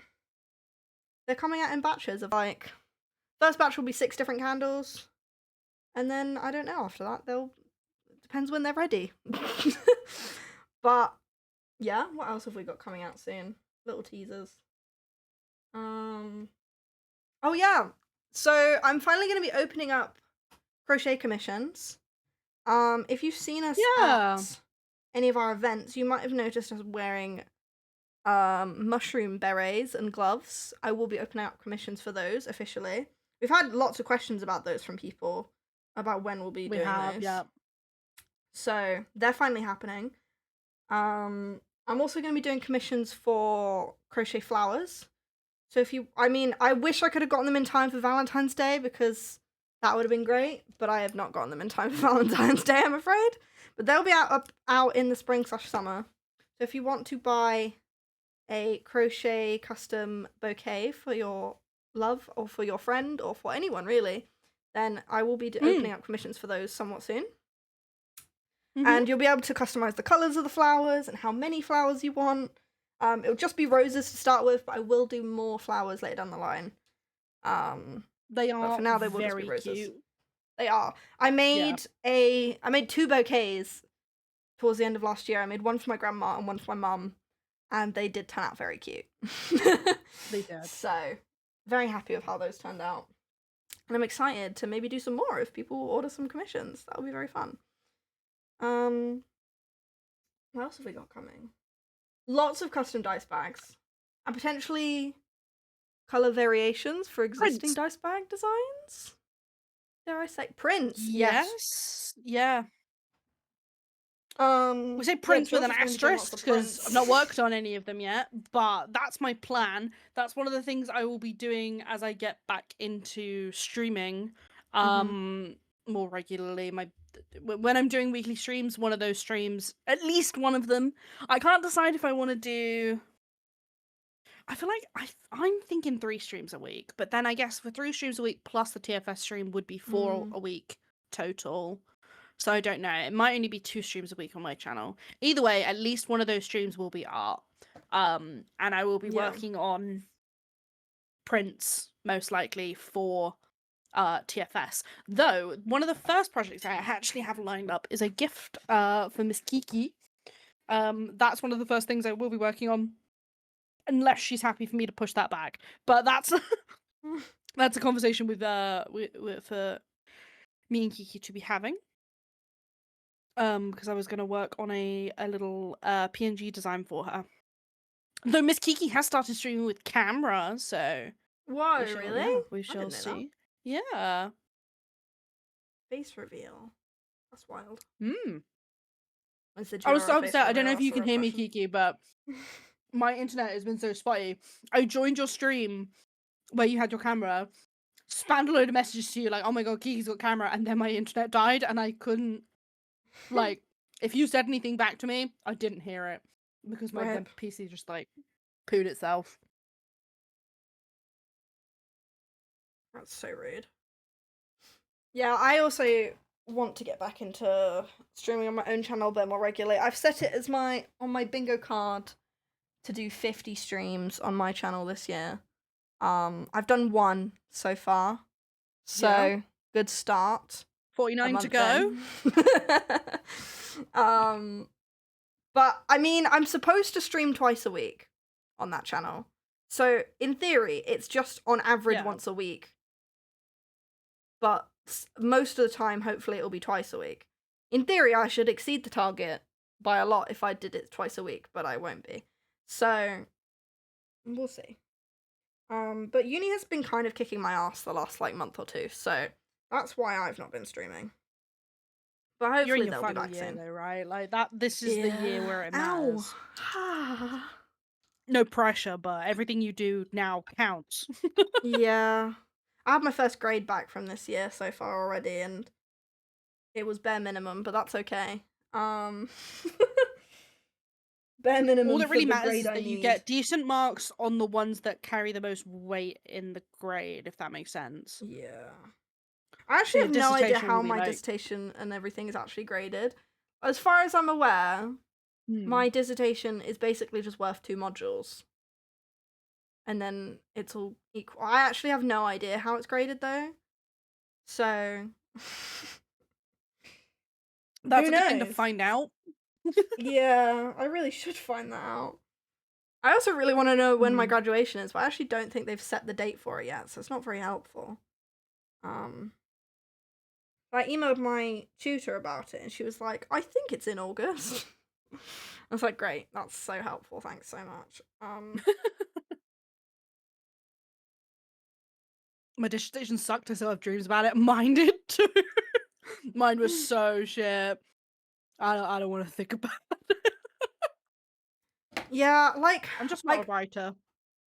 they're coming out in batches of like... First batch will be 6 different candles. And then, I don't know, after that, depends when they're ready. But, yeah, what else have we got coming out soon? Little teasers. Oh, yeah. So, I'm finally going to be opening up crochet commissions. If you've seen us at any of our events, you might have noticed us wearing mushroom berets and gloves. I will be opening up commissions for those officially. We've had lots of questions about those from people about when we'll be doing those. Yeah. So they're finally happening. I'm also going to be doing commissions for crochet flowers. So I wish I could have gotten them in time for Valentine's Day because that would have been great, but I have not gotten them in time for Valentine's Day, I'm afraid. But they'll be out in the spring/summer. So if you want to buy a crochet custom bouquet for your love or for your friend or for anyone really, then I will be opening up commissions for those somewhat soon. And you'll be able to customize the colors of the flowers and how many flowers you want. It'll just be roses to start with, but I will do more flowers later down the line. They are, but for now they will just be roses. Cute. They are. I made 2 bouquets towards the end of last year. I made one for my grandma and one for my mum, and they did turn out very cute. They did. So, very happy with how those turned out. And I'm excited to maybe do some more if people order some commissions. That would be very fun. What else have we got coming? Lots of custom dice bags. And potentially color variations for existing dice bag designs? Dare I say prints? Yes. Yeah. We say prints with an asterisk because I've not worked on any of them yet, but that's my plan. That's one of the things I will be doing as I get back into streaming more regularly. When I'm doing weekly streams, one of those streams, at least one of them, I can't decide if I want to do... I feel like I'm thinking 3 streams a week, but then I guess for 3 streams a week plus the TFS stream would be 4 a week total. So I don't know. It might only be 2 streams a week on my channel. Either way, at least one of those streams will be art. And I will be working on prints, most likely, for TFS. Though one of the first projects I actually have lined up is a gift for Miss Kiki. That's one of the first things I will be working on, unless she's happy for me to push that back. But that's that's a conversation with for me and Kiki to be having. Because I was gonna work on a little PNG design for her. Though Miss Kiki has started streaming with camera, so Whoa, really? Yeah, we shall see. Yeah. Face reveal. That's wild. I was so upset. I don't know if you can hear me, Kiki, but my internet has been so spotty. I joined your stream where you had your camera, spammed a load of messages to you like, "Oh my god, Kiki's got camera," and then my internet died and I couldn't. Like, if you said anything back to me, I didn't hear it because my PC just like pooed itself. That's so rude. Yeah, I also want to get back into streaming on my own channel a bit more regularly. I've set it as on my bingo card to do 50 streams on my channel this year. I've done 1 so far, so good start. 49 to go. But I mean, I'm supposed to stream twice a week on that channel, so in theory, it's just on average once a week. But most of the time, hopefully, it'll be twice a week. In theory, I should exceed the target by a lot if I did it twice a week, but I won't be. So we'll see. But uni has been kind of kicking my ass the last month or two, so that's why I've not been streaming. But hopefully they'll be back soon, though, right? Like that. This is the year where it matters. Ow. No pressure, but everything you do now counts. Yeah, I had my first grade back from this year so far already, and it was bare minimum, but that's okay. Bare minimum. All that really matters is that you get decent marks on the ones that carry the most weight in the grade, if that makes sense. Yeah. I actually have no idea how my dissertation and everything is actually graded. As far as I'm aware, my dissertation is basically just worth 2 modules. And then it's all equal. I actually have no idea how it's graded, though. So... That's a good thing to find out. Yeah, I really should find that out. I also really want to know when my graduation is, but I actually don't think they've set the date for it yet, so it's not very helpful. I emailed my tutor about it, and she was like, "I think it's in August." I was like, "Great, that's so helpful. Thanks so much." My dissertation sucked. I still have dreams about it. Mine did too. Mine was so shit. I don't want to think about it. Yeah, I'm just not a writer.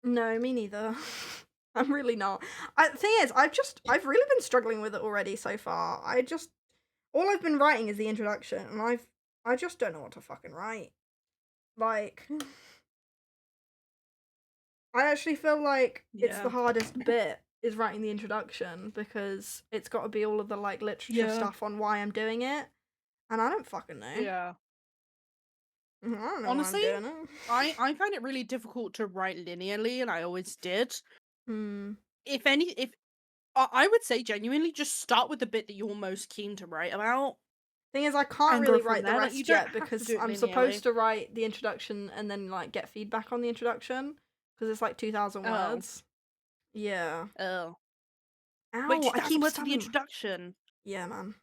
No, me neither. I'm really not. The thing is, I've really been struggling with it already so far. All I've been writing is the introduction, and I just don't know what to fucking write. I actually feel like it's the hardest bit is writing the introduction, because it's got to be all of the literature stuff on why I'm doing it, and I don't fucking know. Yeah. I don't know. Honestly, why I'm doing it. I find it really difficult to write linearly, and I always did. If I would say genuinely, just start with the bit that you're most keen to write about. Thing is, I can't really write the rest yet, because I'm supposed to write the introduction and then get feedback on the introduction, because it's 2,000 words. Yeah. Oh. Ow, wait, 2,000 words for the introduction? Yeah, man.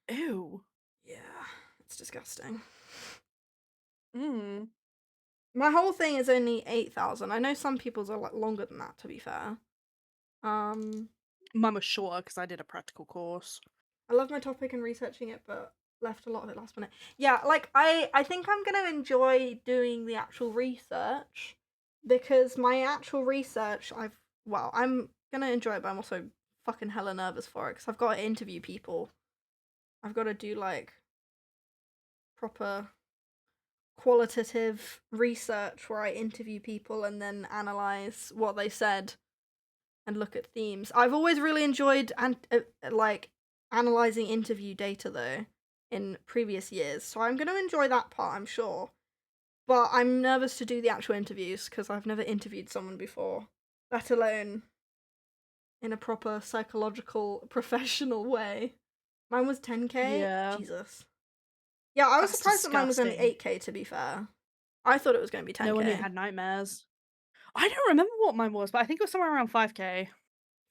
Ew. Yeah, it's disgusting. My whole thing is only 8,000. I know some people's are longer than that, to be fair. Mine was shorter because I did a practical course. I love my topic and researching it, but left a lot of it last minute. Yeah, I think I'm gonna enjoy doing the actual research, because my actual research, I'm gonna enjoy it, but I'm also fucking hella nervous for it, because I've got to interview people. I've got to do proper qualitative research where I interview people and then analyze what they said and look at themes. I've always really enjoyed analyzing interview data, though, in previous years, so I'm going to enjoy that part, I'm sure. But I'm nervous to do the actual interviews, because I've never interviewed someone before, let alone in a proper psychological, professional way. Mine was 10k. Yeah. Jesus. Yeah, I was That's surprised that mine was only disgusting. 8k, to be fair. I thought it was going to be 10k. No one who had nightmares. I don't remember what mine was, but I think it was somewhere around 5k.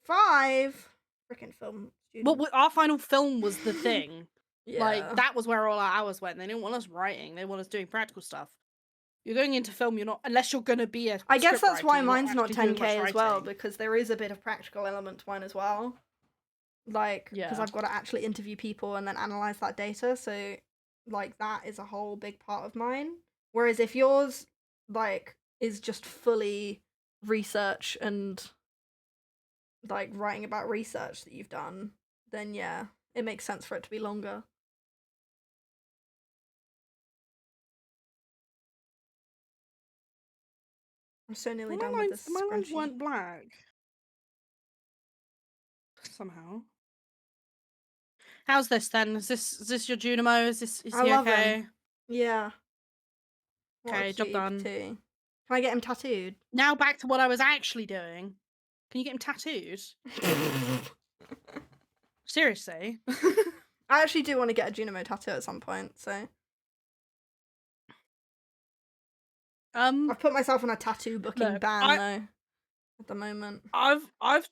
5? Freaking film student. Well, our final film was the thing. Yeah. Like, that was where all our hours went. They didn't want us writing. They want us doing practical stuff. You're going into film, you're not... Unless you're going to be a I guess that's scriptwriter, why you're mine's not actually doing 10k much as well, writing. because there is a bit of practical element to mine as well. Like, because Yeah. I've got to actually interview people and then analyze that data, so, like, that is a whole big part of mine. Whereas if yours, like, is just fully research and, like, writing about research that you've done, then yeah, it makes sense for it to be longer. I'm so nearly done with this My lines scrunchie. weren't black. Somehow. How's this then? Is this your Junimo? Is I he love okay? him. Yeah. What a Okay, job cutie done. patootie. Can I get him tattooed? Now back to what I was actually doing. Can you get him tattooed? Seriously? I actually do want to get a Junimo tattoo at some point, so I've put myself on a tattoo booking ban though at the moment. I've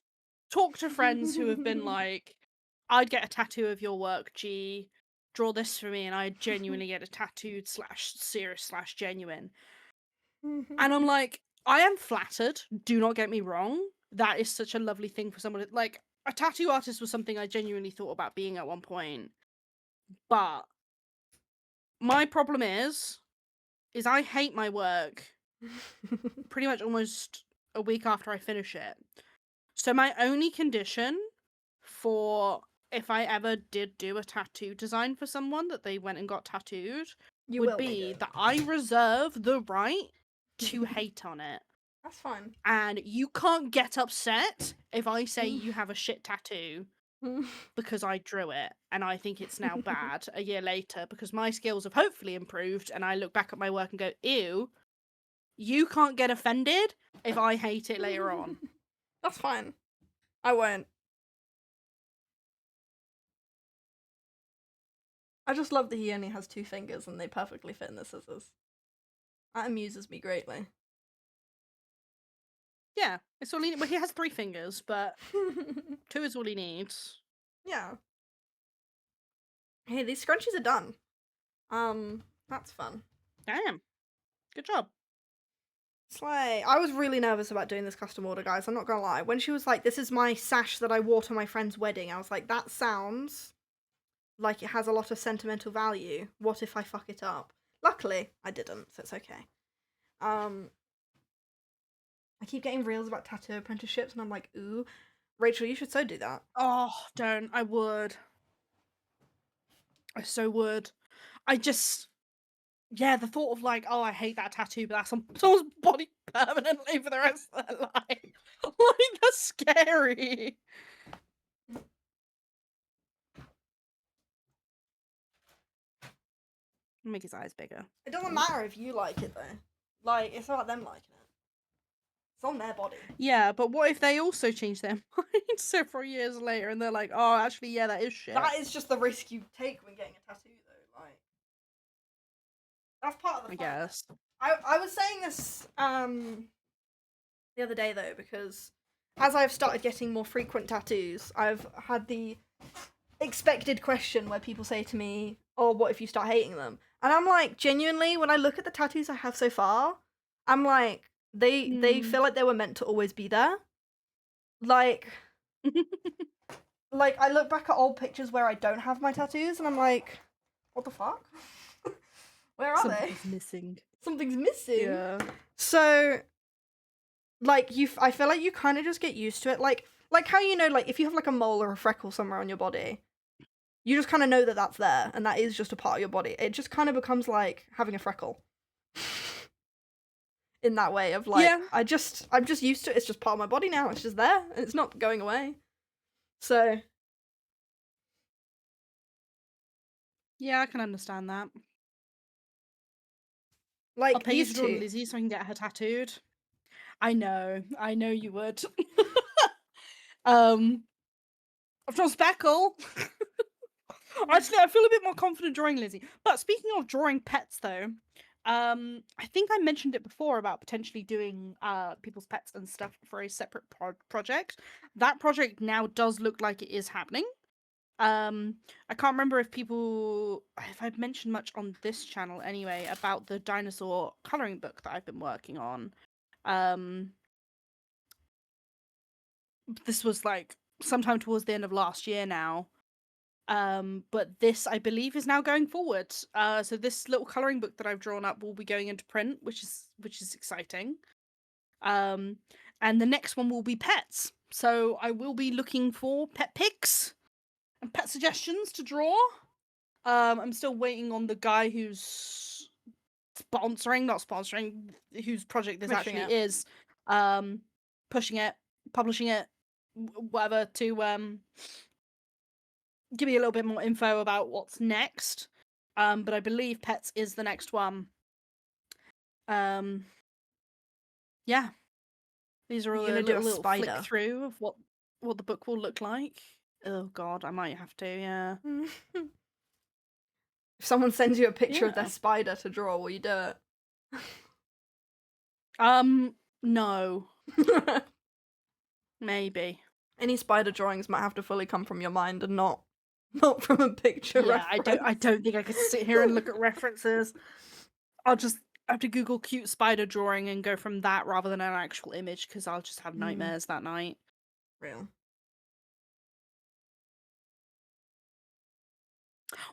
talked to friends who have been like, I'd get a tattoo of your work, G, draw this for me, and I'd genuinely get a tattooed / genuine. And I'm like, I am flattered, do not get me wrong. That is such a lovely thing for someone. Like, a tattoo artist was something I genuinely thought about being at one point. But my problem is I hate my work pretty much almost a week after I finish it. So my only condition for if I ever did do a tattoo design for someone that they went and got tattooed would be that I reserve the right to hate on it. That's fine. And you can't get upset if I say you have a shit tattoo because I drew it and I think it's now bad a year later because my skills have hopefully improved and I look back at my work and go, ew, you can't get offended if I hate it later on. That's fine. I won't. I just love that he only has 2 fingers and they perfectly fit in the scissors. That amuses me greatly. Yeah, it's all he. Well, he has 3 fingers, but 2 is all he needs. Yeah. Hey, these scrunchies are done. That's fun. Damn, good job. Slay. I was really nervous about doing this custom order, guys. I'm not gonna lie. When she was like, "This is my sash that I wore to my friend's wedding," I was like, "That sounds like it has a lot of sentimental value. What if I fuck it up?" Luckily, I didn't, so it's okay. I keep getting reels about tattoo apprenticeships, and I'm like, ooh, Rachel, you should so do that. Oh, don't. I would. I so would. I just... Yeah, the thought of like, oh, I hate that tattoo, but that's on someone's body permanently for the rest of their life. Like, that's scary. Make his eyes bigger. It doesn't matter if you like it, though. Like, it's about them liking it. It's on their body. Yeah, but what if they also change their mind several years later and they're like, oh, actually, yeah, that is shit. That is just the risk you take when getting a tattoo, though. Like, that's part of the fun. I guess. I was saying this the other day, though, because as I've started getting more frequent tattoos, I've had the expected question where people say to me, oh, what if you start hating them? And I'm like, genuinely, when I look at the tattoos I have so far, I'm like, they feel like they were meant to always be there. Like, like I look back at old pictures where I don't have my tattoos, and I'm like, what the fuck? Where are they? Missing. Something's missing. Yeah. So, like, I feel like you kind of just get used to it. Like how, you know, like, if you have, like, a mole or a freckle somewhere on your body, you just kind of know that that's there, and that is just a part of your body. It just kind of becomes like having a freckle. In that way of, like, yeah. I'm just used to it. It's just part of my body now. It's just there, and it's not going away. So. Yeah, I can understand that. Like, I'll pay you to draw Lizzie so I can get her tattooed. I know you would. I've drawn Speckle. Actually, I feel a bit more confident drawing Lizzie. But speaking of drawing pets, though, I think I mentioned it before about potentially doing people's pets and stuff for a separate project. That project now does look like it is happening. I can't remember if I've mentioned much on this channel anyway about the dinosaur coloring book that I've been working on. This was like sometime towards the end of last year now. But this, I believe, is now going forward. So this little coloring book that I've drawn up will be going into print, which is exciting. And the next one will be pets. So I will be looking for pet pics and pet suggestions to draw. I'm still waiting on the guy who's not sponsoring, whose project this Pushing actually it. is, pushing it, publishing it, whatever, to give me a little bit more info about what's next. But I believe pets is the next one. Yeah. These are all You're a gonna do a little spider. flick through of what the book will look like. Oh god, I might have to, yeah. If someone sends you a picture of Yeah. their spider to draw, will you do it? No. Maybe. Any spider drawings might have to fully come from your mind and not from a picture Yeah, reference. I don't think I could sit here and look at references. I'll just have to Google cute spider drawing and go from that rather than an actual image, because I'll just have nightmares that night. Real.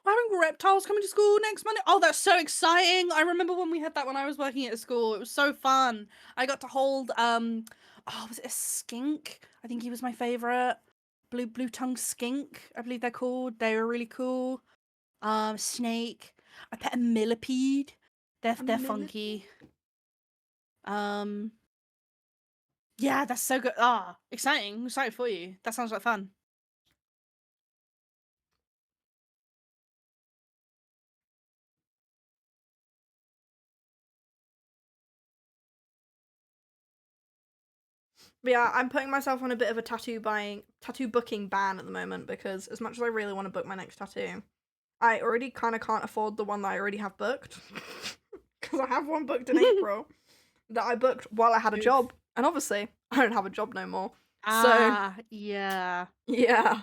We're having reptiles coming to school next Monday. Oh, that's so exciting! I remember when we had that when I was working at a school. It was so fun. I got to hold was it a skink? I think he was my favorite. Blue tongue skink, I believe they're called. They were really cool. Snake. I pet a millipede. They're funky. Yeah, that's so good. Exciting. I'm excited for you. That sounds like fun. But yeah, I'm putting myself on a bit of a tattoo booking ban at the moment, because as much as I really want to book my next tattoo, I already kind of can't afford the one that I already have booked. Because I have one booked in April that I booked while I had a job. And obviously, I don't have a job no more. Yeah. Yeah.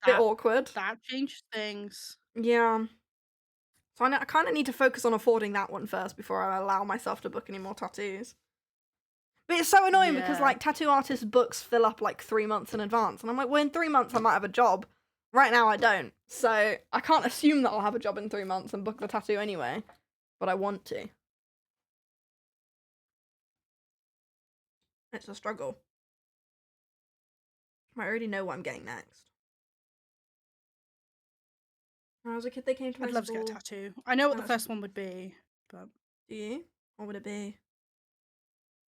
Bit awkward. That changed things. Yeah. So I kind of need to focus on affording that one first before I allow myself to book any more tattoos. But it's so annoying because, like, tattoo artists' books fill up, like, 3 months in advance. And I'm like, well, in 3 months I might have a job. Right now I don't. So I can't assume that I'll have a job in 3 months and book the tattoo anyway. But I want to. It's a struggle. I already know what I'm getting next. When I was a kid, they came to my I'd love school. to get a tattoo. I know what the first one would be, but... Do you? What would it be?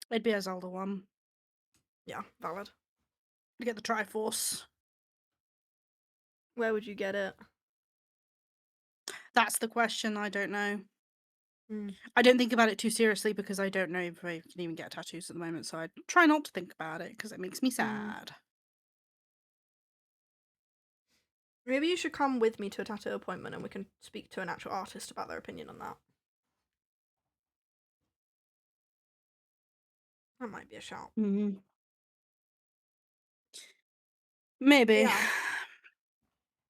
It'd be a Zelda one. Yeah, valid. I'd get the Triforce. Where would you get it? That's the question. I don't know. I don't think about it too seriously because I don't know if I can even get tattoos at the moment, so I try not to think about it because it makes me sad. Maybe you should come with me to a tattoo appointment and we can speak to an actual artist about their opinion on that. That might be a shout. Maybe. Yeah.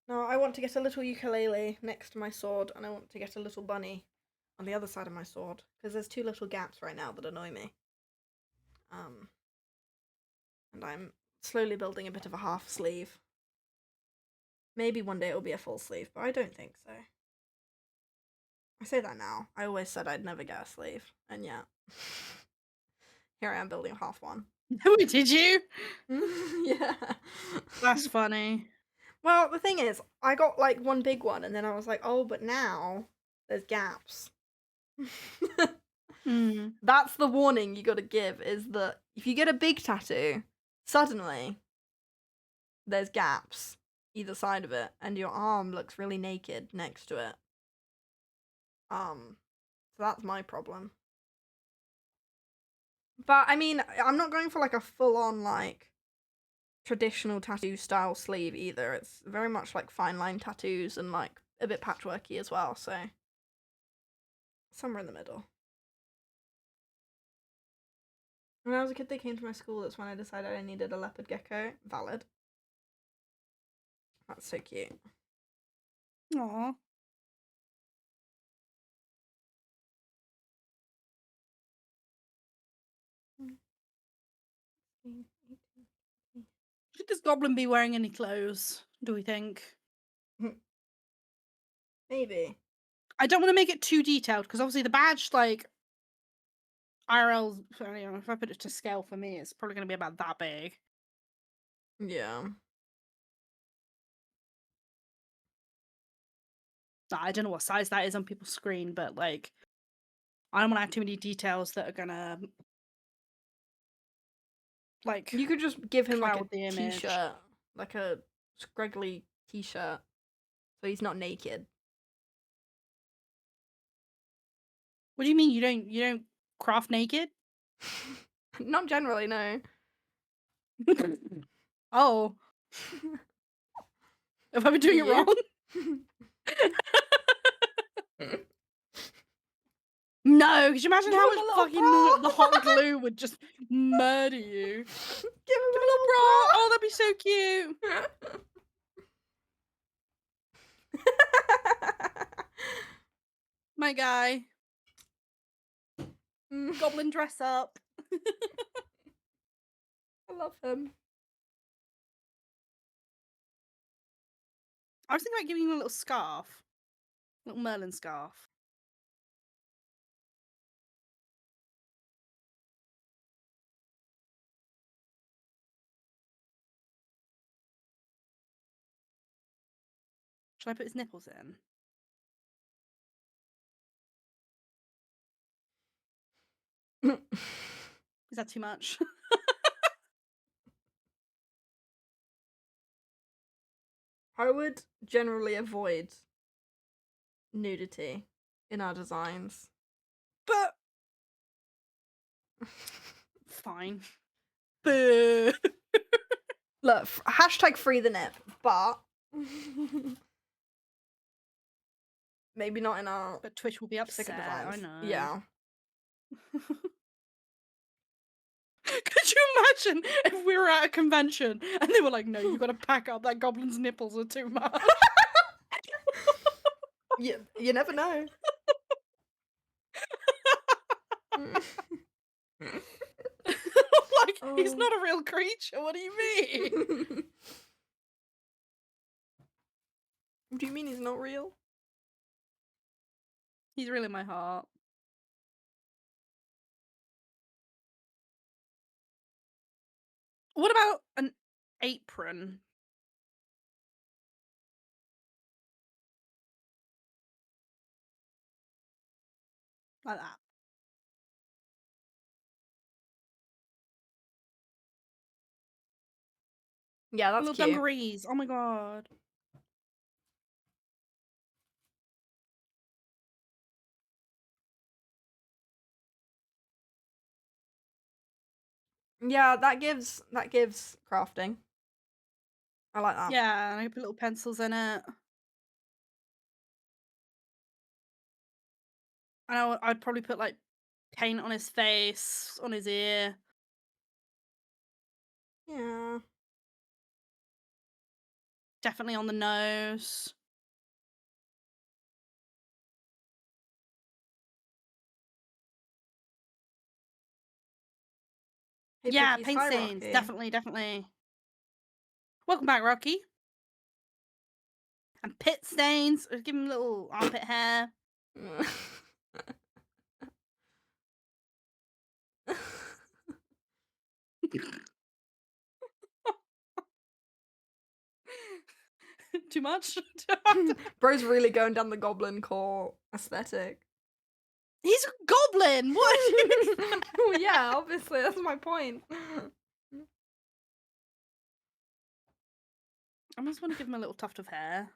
No, I want to get a little ukulele next to my sword, and I want to get a little bunny on the other side of my sword, because there's 2 little gaps right now that annoy me. And I'm slowly building a bit of a half sleeve. Maybe one day it'll be a full sleeve, but I don't think so. I say that now. I always said I'd never get a sleeve, and yeah. Here I am building a half one. Did you? Yeah. That's funny. Well, the thing is, I got like one big one, and then I was like, oh, but now there's gaps. That's the warning you gotta give, is that if you get a big tattoo, suddenly there's gaps either side of it, and your arm looks really naked next to it. So that's my problem. But I mean, I'm not going for like a full-on like traditional tattoo style sleeve either. It's very much like fine line tattoos and like a bit patchworky as well, so somewhere in the middle. When I was a kid, they came to my school. That's when I decided I needed a leopard gecko. Valid. That's so cute. Aww. Should this goblin be wearing any clothes, do we think? Maybe. I don't want to make it too detailed, because obviously the badge, like, IRL, you know, if I put it to scale for me, it's probably going to be about that big. Yeah. I don't know what size that is on people's screen, but, like, I don't want to add too many details that are going to, like, you could just give him like a the image. t-shirt, like a scraggly t-shirt, so he's not naked. What do you mean you don't craft naked? Not generally, no. Oh. Have I been doing it wrong? No, could you imagine how much fucking the hot glue would just murder you? Give him a little bra! Oh, that'd be so cute! My guy. Goblin dress up. I love him. I was thinking about giving him a little scarf. A little Merlin scarf. Should I put his nipples in? Is that too much? I would generally avoid nudity in our designs. But fine. Boo. Look, hashtag free the nip, but maybe not in our. But Twitch will be upset. I know. Yeah. Could you imagine if we were at a convention and they were like, "No, you got to pack up. That goblin's nipples are too much." You never know. Like, he's not a real creature. What do you mean? What do you mean he's not real? He's real in my heart. What about an apron? Like that. Yeah, that's little cute. dungarees. Oh my god. Yeah, that gives crafting. I like that. Yeah, and I put little pencils in it. And I'd probably put like paint on his face, on his ear. Yeah. Definitely on the nose. Hey, yeah, Pickies, paint hi, stains. Rocky. Definitely. Welcome back, Rocky. And pit stains. Give him a little armpit hair. Too much? Bro's really going down the goblin core aesthetic. He's a goblin! What? Well, yeah, obviously, that's my point. I just want to give him a little tuft of hair.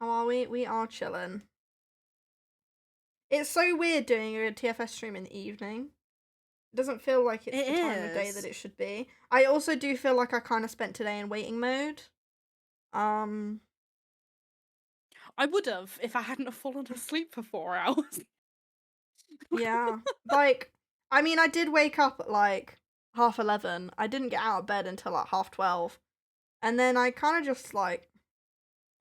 How are we? We are chilling. It's so weird doing a TFS stream in the evening. It doesn't feel like it's It the time of day that is. it should be. I also do feel like I kind of spent today in waiting mode. I would have if I hadn't have fallen asleep for 4 hours. Yeah. Like, I mean, I did wake up at like 11:30. I didn't get out of bed until like 12:30. And then I kind of just like,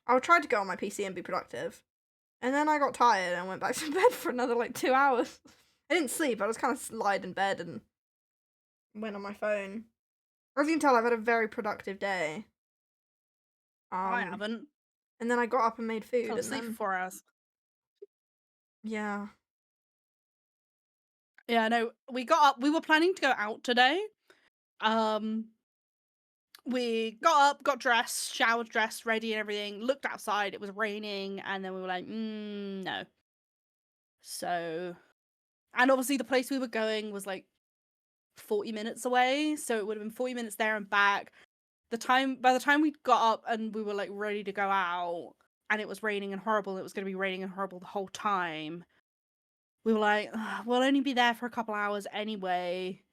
I tried to go on my PC and be productive. And then I got tired and went back to bed for another like 2 hours. I didn't sleep. I just kind of lied in bed and went on my phone. As you can tell, I've had a very productive day. I haven't. And then I got up and made food. Fell And asleep then, for 4 hours. yeah. Yeah, no, we got up. We were planning to go out today. We got up, got dressed, showered, dressed, ready, and everything. Looked outside. It was raining, and then we were like, no. So, and obviously the place we were going was like 40 minutes away, so it would have been 40 minutes there and back. By the time we got up and we were like ready to go out, and it was raining and horrible, and it was going to be raining and horrible the whole time. We were like, we'll only be there for a couple hours anyway,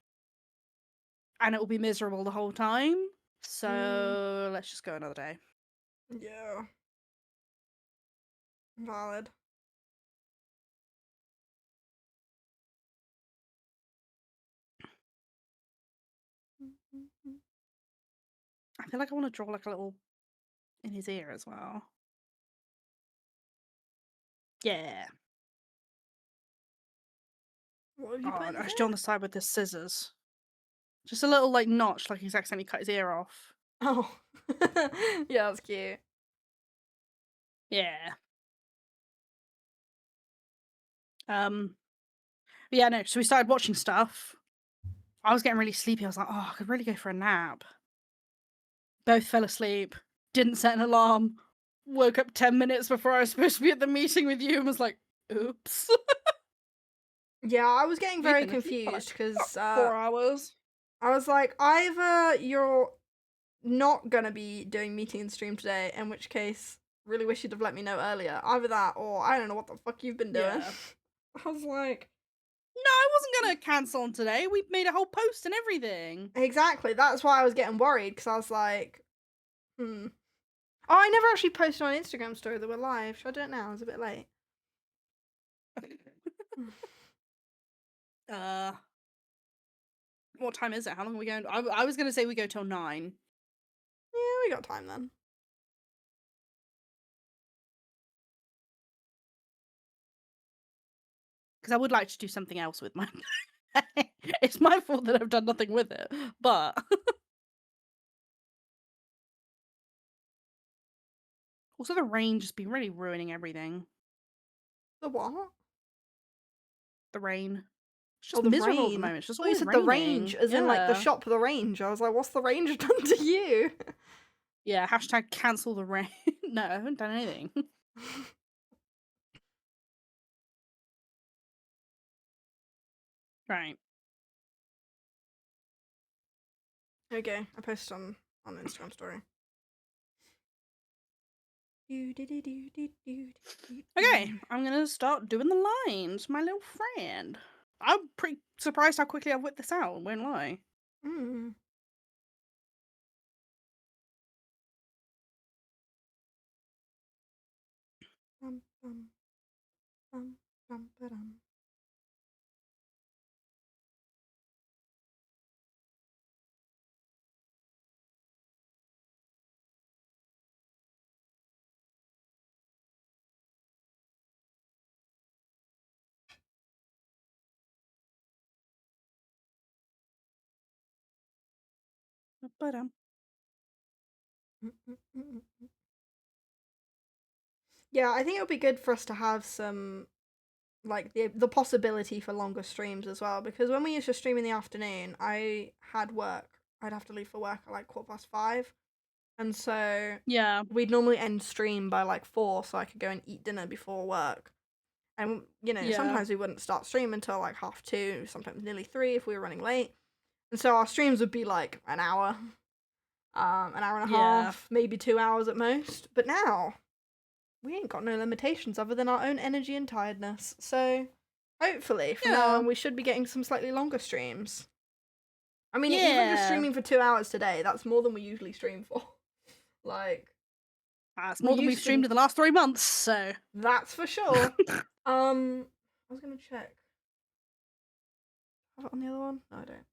and it will be miserable the whole time. So let's just go another day. Yeah. Valid. I feel like I want to draw like a little in his ear as well. Yeah. What have you put in I there? should do on the side with the scissors. Just a little like notch, like he's accidentally cut his ear off. Oh. Yeah, that's cute. Yeah. Yeah, no, so we started watching stuff. I was getting really sleepy. I was like, oh, I could really go for a nap. Both fell asleep. Didn't set an alarm. Woke up 10 minutes before I was supposed to be at the meeting with you and was like, oops. Yeah, I was getting very confused because 4 hours. I was like, either you're not gonna be doing meeting and stream today, in which case, really wish you'd have let me know earlier. Either that, or I don't know what the fuck you've been doing. Yeah. I was like, no, I wasn't gonna cancel on today. We made a whole post and everything. Exactly. That's why I was getting worried because I was like, Oh, I never actually posted on Instagram story that we're live. Should I do it now? It's a bit late. What time is it? How long are we going? I was gonna say we go till 9. Yeah, we got time then. Because I would like to do something else with my. It's my fault that I've done nothing with it, but. Also, the rain just been really ruining everything. The what? The rain. It's Oh, just the miserable rain. at the moment. It's just Oh, you always said raining. the range, as in like the shop the range. I was like, what's the range done to you? Yeah, hashtag cancel the rain. No, I haven't done anything. Right. Okay, I posted on Instagram story. Okay, I'm gonna start doing the lines, my little friend. I'm pretty surprised how quickly I've whipped this out, won't lie. Yeah, I think it would be good for us to have some, like, the possibility for longer streams as well, because when we used to stream in the afternoon, I had work. I'd have to leave for work at like 5:15, and so Yeah. we'd normally end stream by like 4, so I could go and eat dinner before work. And you know, sometimes we wouldn't start stream until like 2:30, sometimes nearly 3 if we were running late. And so our streams would be like an hour and a half, maybe 2 hours at most. But now we ain't got no limitations other than our own energy and tiredness. So Hopefully, from now on, we should be getting some slightly longer streams. I mean, Yeah. even just streaming for 2 hours today, that's more than we usually stream for. Like, That's more than we've streamed in the last 3 months, so. that's for sure. I was gonna check. Have it on the other one? No, I don't.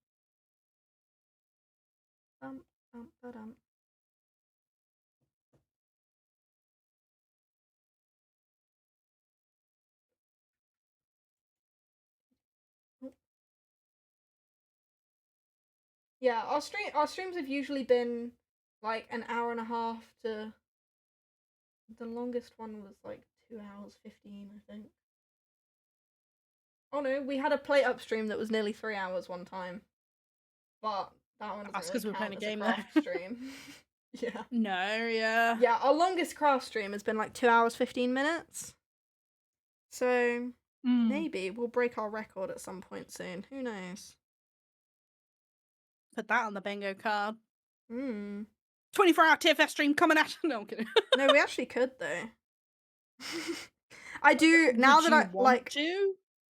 Yeah, our streams have usually been like an hour and a half to the longest one was like 2 hours 15, I think. Oh no, we had a plate up stream that was nearly 3 hours one time. But that one doesn't really count as a craft stream. Yeah. No, yeah. Yeah, our longest craft stream has been like 2 hours 15 minutes. So maybe we'll break our record at some point soon. Who knows? Put that on the bingo card. 24-hour TFS stream coming at. No, I'm kidding. No, we actually could though. I do now that I like.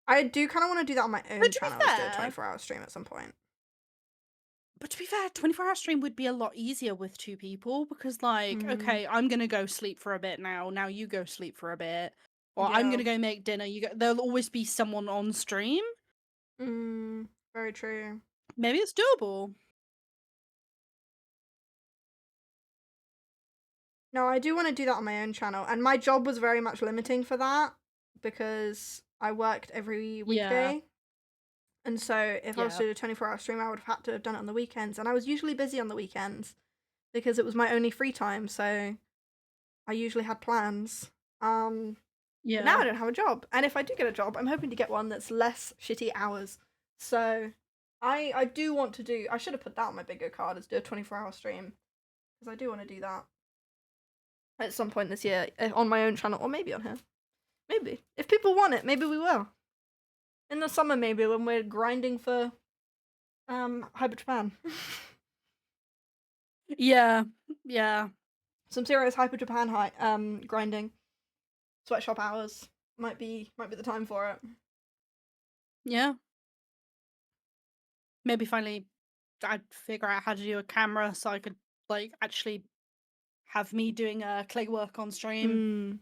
I do kind of want to do that on my own channel. Do a 24-hour stream at some point. But to be fair, 24-hour stream would be a lot easier with 2 people because, like, okay, I'm gonna go sleep for a bit now. Now you go sleep for a bit, or I'm gonna go make dinner. There'll always be someone on stream. Very true. Maybe it's doable. No, I do want to do that on my own channel, and my job was very much limiting for that because I worked every weekday. And so if I was to do a 24-hour stream, I would have had to have done it on the weekends. And I was usually busy on the weekends because it was my only free time. So I usually had plans. But now I don't have a job. And if I do get a job, I'm hoping to get one that's less shitty hours. So I do want to do... I should have put that on my bingo card as do a 24-hour stream. Because I do want to do that. At some point this year. On my own channel. Or maybe on here. Maybe. If people want it, maybe we will. In the summer, maybe, when we're grinding for Hyper Japan. Yeah. Some serious Hyper Japan grinding. Sweatshop hours might be the time for it. Yeah. Maybe finally I'd figure out how to do a camera so I could, like, actually have me doing clay work on stream.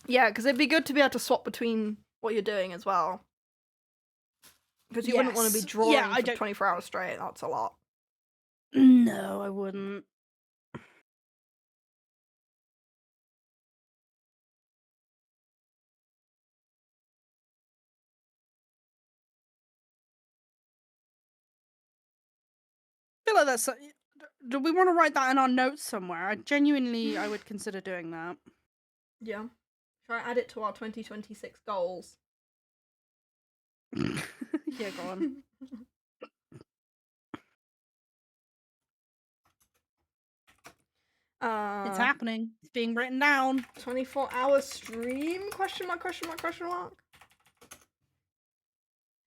Yeah, because it'd be good to be able to swap between what you're doing as well. Because you wouldn't want to be drawing for 24 hours straight. That's a lot. No, I wouldn't. I feel like that's... Do we want to write that in our notes somewhere? I would consider doing that. Yeah. Try add it to our 2026 goals. Yeah, go on. It's happening. It's being written down. 24-hour stream? Question mark.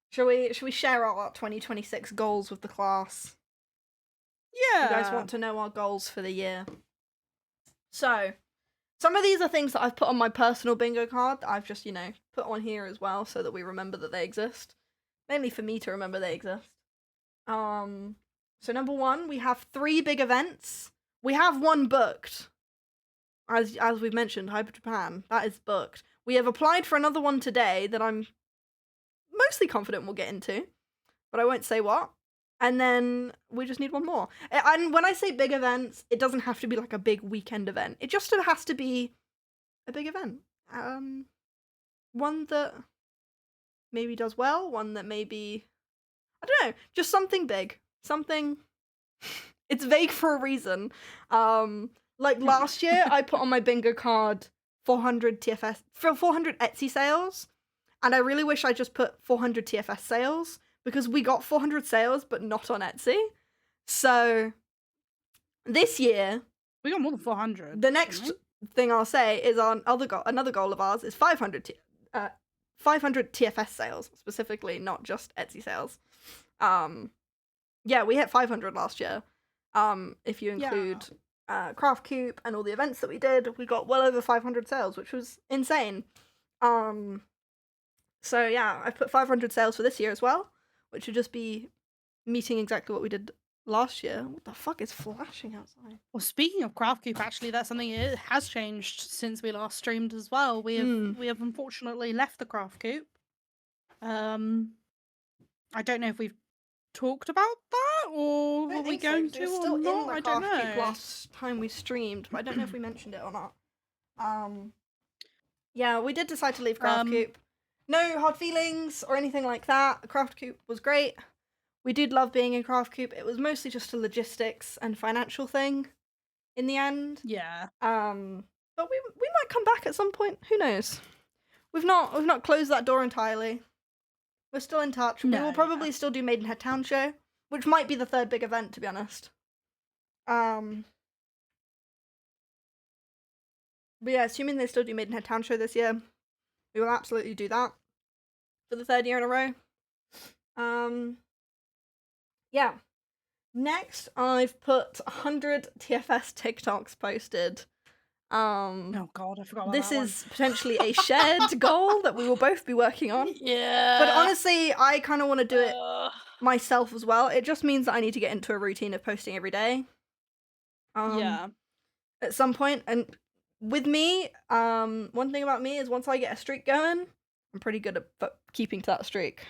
Shall we share our 2026 goals with the class? Yeah. You guys want to know our goals for the year? So, some of these are things that I've put on my personal bingo card that I've just, put on here as well so that we remember that they exist. Mainly for me to remember they exist. So number 1, we have 3 big events. We have one booked. As we've mentioned, Hyper Japan, that is booked. We have applied for another one today that I'm mostly confident we'll get into, but I won't say what. And then we just need one more. And when I say big events, it doesn't have to be like a big weekend event. It just has to be a big event. One that maybe does well, one that maybe, I don't know, just something big. Something, it's vague for a reason. Like last year, I put on my bingo card 400 Etsy sales, and I really wish I just put 400 TFS sales, because we got 400 sales, but not on Etsy. So, this year... We got more than 400. The next thing I'll say is another goal of ours is 500 TFS sales, specifically, not just Etsy sales. Yeah, we hit 500 last year. If you include Craft Coop and all the events that we did, we got well over 500 sales, which was insane. So yeah, I've put 500 sales for this year as well, which would just be meeting exactly what we did last year. What the fuck is flashing outside? Well, speaking of Craft Coop, actually, that's something it has changed since we last streamed as well. We have unfortunately left the Craft Coop. I don't know if we've talked about that or were we going to or not. I don't know. Last time we streamed, but I don't know if we mentioned it or not. Yeah, we did decide to leave Craft Coop. No hard feelings or anything like that. Craft Coop was great. We did love being in Craft Coop. It was mostly just a logistics and financial thing in the end. Yeah. But we might come back at some point. Who knows? We've not closed that door entirely. We're still in touch. We will probably still do Maidenhead Town Show, which might be the third big event, to be honest. But yeah, assuming they still do Maidenhead Town Show this year, we will absolutely do that for the third year in a row. Yeah. Next, I've put 100 TFS TikToks posted. Oh god, I forgot about this that one. is potentially a shared goal that we will both be working on. Yeah. But honestly, I kind of want to do it myself as well. It just means that I need to get into a routine of posting every day. Yeah. At some point, and with me, one thing about me is once I get a streak going, I'm pretty good at keeping to that streak.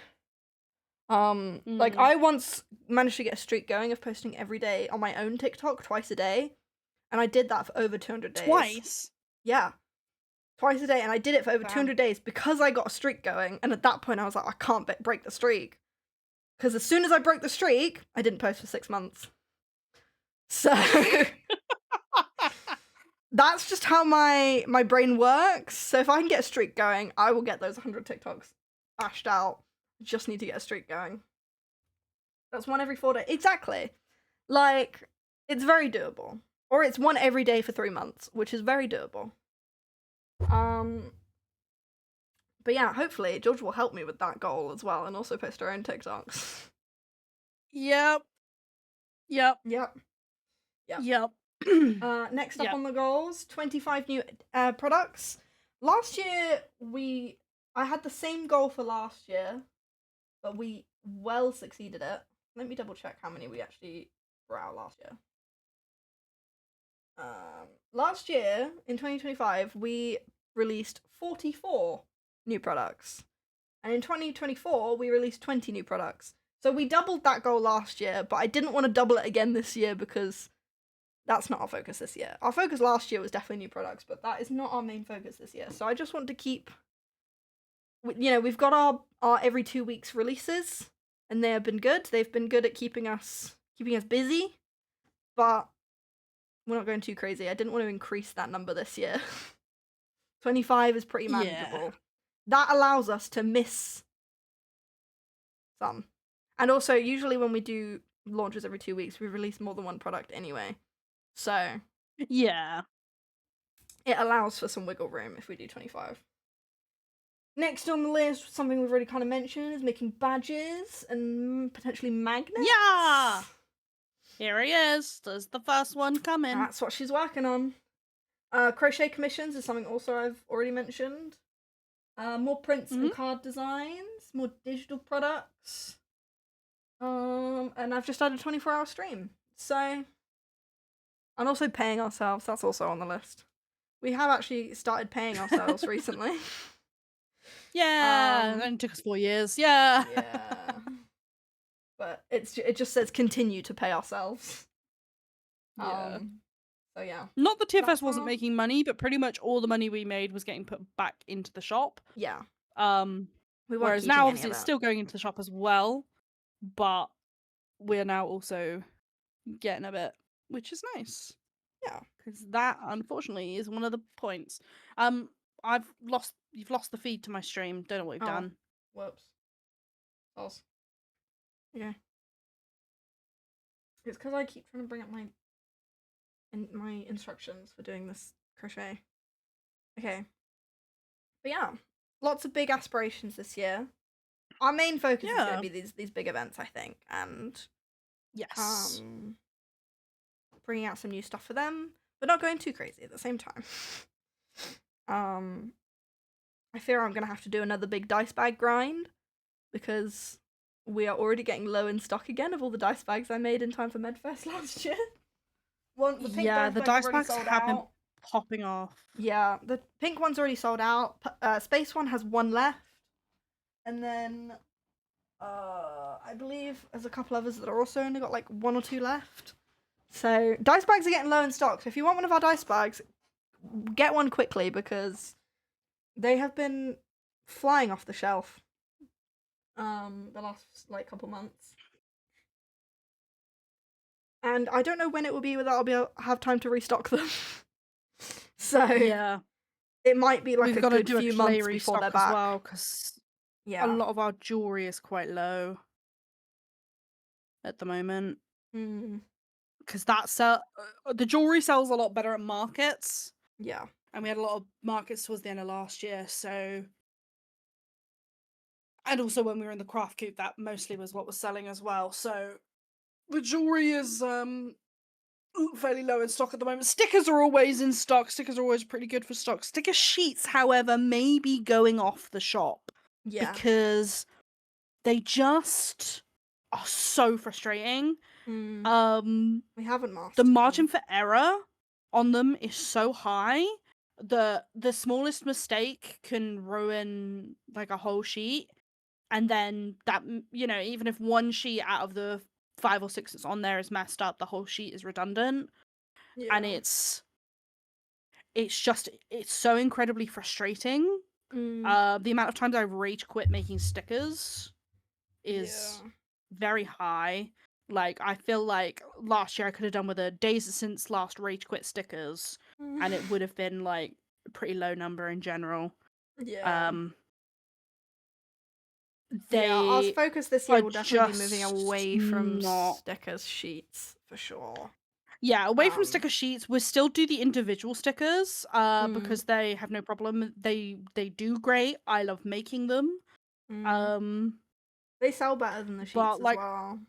Like I once managed to get a streak going of posting every day on my own TikTok twice a day. And I did that for over 200 days. Twice? Yeah. Twice a day, and I did it for over 200 days because I got a streak going, and at that point I was like, I can't break the streak. Because as soon as I broke the streak, I didn't post for 6 months. So... that's just how my brain works. So if I can get a streak going, I will get those 100 TikToks bashed out. Just need to get a streak going. That's one every 4 days. Exactly. Like, it's very doable. Or it's one every day for 3 months, which is very doable. But yeah, hopefully George will help me with that goal as well, and also post her own TikToks. Yep. Next up on the goals, 25 new products. Last year I had the same goal for last year, but we well succeeded it. Let me double check how many we actually brought out last year. Last year, in 2025, we released 44 new products. And in 2024, we released 20 new products. So we doubled that goal last year, but I didn't want to double it again this year because that's not our focus this year. Our focus last year was definitely new products, but that is not our main focus this year. So I just want to keep... we've got our every 2 weeks releases, and they have been good. They've been good at keeping us busy, but we're not going too crazy. I didn't want to increase that number this year. 25 is pretty manageable. Yeah. That allows us to miss some. And also, usually when we do launches every 2 weeks, we release more than one product anyway. So... yeah. It allows for some wiggle room if we do 25. Next on the list, something we've already kind of mentioned, is making badges and potentially magnets. Yeah! Here he is. There's the first one coming. That's what she's working on. Crochet commissions is something also I've already mentioned. More prints and card designs. More digital products. And I've just added a 24-hour stream. So... and also paying ourselves. That's also on the list. We have actually started paying ourselves recently. Yeah, it only took us 4 years. Yeah. Yeah. But it just says continue to pay ourselves. Yeah. So yeah. Not that TFS wasn't making money, but pretty much all the money we made was getting put back into the shop. Yeah. Whereas now obviously it's still going into the shop as well, but we're now also getting a bit, which is nice. Yeah. Because that unfortunately is one of the points. You've lost the feed to my stream. Don't know what you've done. Whoops. False. Okay. It's because I keep trying to bring up my instructions for doing this crochet. Okay. But yeah, lots of big aspirations this year. Our main focus is going to be these big events, I think, and yes, bringing out some new stuff for them, but not going too crazy at the same time. I fear I'm gonna have to do another big dice bag grind because we are already getting low in stock again of all the dice bags I made in time for Medfest last year. The pink Yeah, dice the bags have dice already bags sold have been out. popping off. Yeah, the pink one's already sold out. Space one has one left, and then I believe there's a couple others that are also only got like one or two left. So dice bags are getting low in stock. So if you want one of our dice bags, get one quickly because they have been flying off the shelf. The last like couple months, and I don't know when it will be that I'll be able have time to restock them. So Yeah, it might be like we've a got to good do a few clay months before restock they're as back. well because Yeah, a lot of our jewellery is quite low at the moment. Because the jewellery sells a lot better at markets. Yeah. And we had a lot of markets towards the end of last year, so... And also when we were in the Craft Coop, that mostly was what was selling as well, so... The jewellery is, fairly low in stock at the moment. Stickers are always in stock. Stickers are always pretty good for stock. Sticker sheets, however, may be going off the shop. Yeah. Because they just are so frustrating. We haven't mastered The margin them. for error on them is so high that the smallest mistake can ruin like a whole sheet, and then that, you know, even if one sheet out of the 5 or 6 that's on there is messed up, the whole sheet is redundant. Yeah. And it's so incredibly frustrating. The amount of times I've rage quit making stickers is very high. Like, I feel like last year I could have done with a days since last rage quit stickers, and it would have been like a pretty low number in general. Yeah. Our focus this year will definitely be moving away from stickers sheets for sure. Yeah, away from sticker sheets. We'll still do the individual stickers because they have no problem. They do great. I love making them. They sell better than the sheets as well.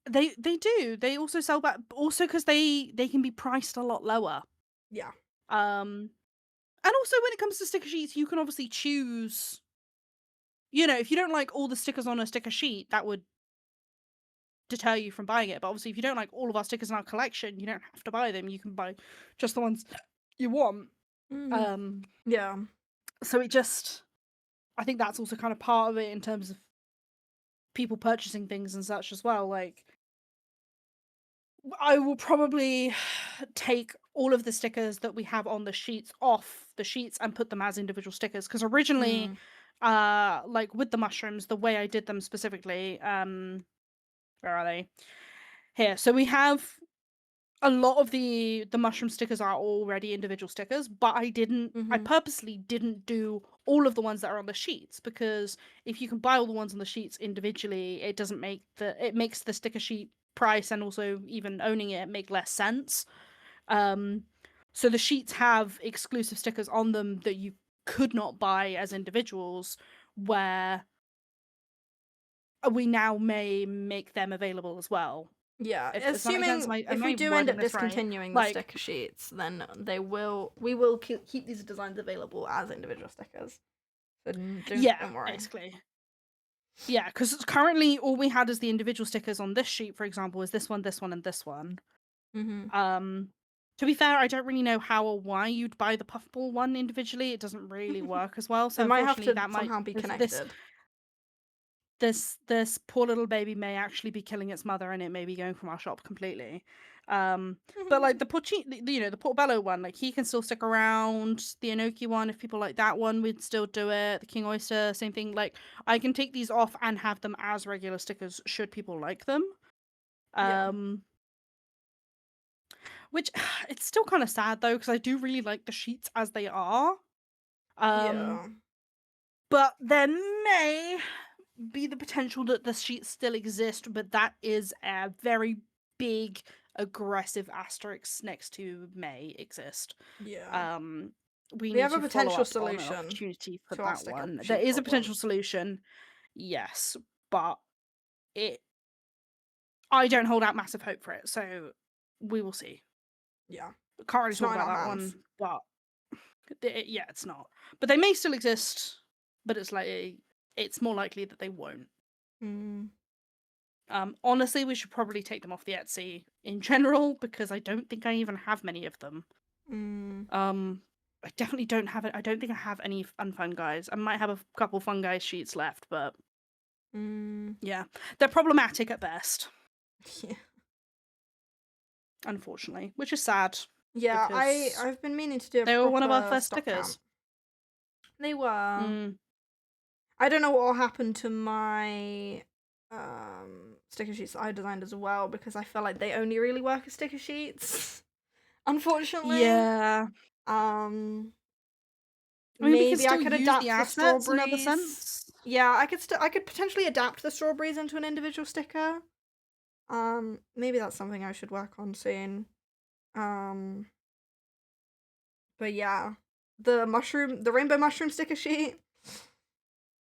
They do. They also sell better, also because they can be priced a lot lower. Yeah. And also when it comes to sticker sheets, you can obviously choose. You know, if you don't like all the stickers on a sticker sheet, that would deter you from buying it. But obviously, if you don't like all of our stickers in our collection, you don't have to buy them. You can buy just the ones you want. Yeah. So I think that's also kind of part of it in terms of people purchasing things and such as well. Like, I will probably take all of the stickers that we have on the sheets off the sheets and put them as individual stickers. Because originally, like with the mushrooms, the way I did them specifically, where are they? Here. So we have a lot of the mushroom stickers are already individual stickers, but I purposely didn't do all of the ones that are on the sheets, because if you can buy all the ones on the sheets individually, it makes the sticker sheet price and also even owning it make less sense. So the sheets have exclusive stickers on them that you could not buy as individuals, where we now may make them available as well. Yeah, assuming if we do end up discontinuing the sticker sheets, then we will keep these designs available as individual stickers. So don't worry. Basically. Yeah, because currently all we had as the individual stickers on this sheet, for example, is this one, and this one. To be fair, I don't really know how or why you'd buy the puffball one individually. It doesn't really work as well. So it might have to somehow be connected. This poor little baby may actually be killing its mother, and it may be going from our shop completely. But like the Portobello one, like he can still stick around. The Enoki one, if people like that one, we'd still do it. The King Oyster, same thing. Like, I can take these off and have them as regular stickers should people like them. Which, it's still kind of sad though, because I do really like the sheets as they are. But there may be the potential that the sheets still exist, but that is a very big aggressive asterisk next to may exist. We need have to a potential follow up solution on an opportunity for that one. There is a potential solution, yes, but I don't hold out massive hope for it, so we will see. Yeah, Can't really talk about that one, but Yeah, it's not. But they may still exist, but it's more likely that they won't. Honestly, we should probably take them off the Etsy in general because I don't think I even have many of them. I definitely don't have it. I don't think I have any unfun guys. I might have a couple fun guys sheets left, but yeah, they're problematic at best. Yeah. Unfortunately, which is sad. Yeah, I've been meaning to do a they were one of our first stock stickers. count. They were. I don't know what will happen to my sticker sheets that I designed as well because I feel like they only really work as sticker sheets. Unfortunately. Yeah. Maybe I could adapt the strawberries. in other sense. Yeah, I could potentially adapt the strawberries into an individual sticker. Maybe that's something I should work on soon. But yeah, the rainbow mushroom sticker sheet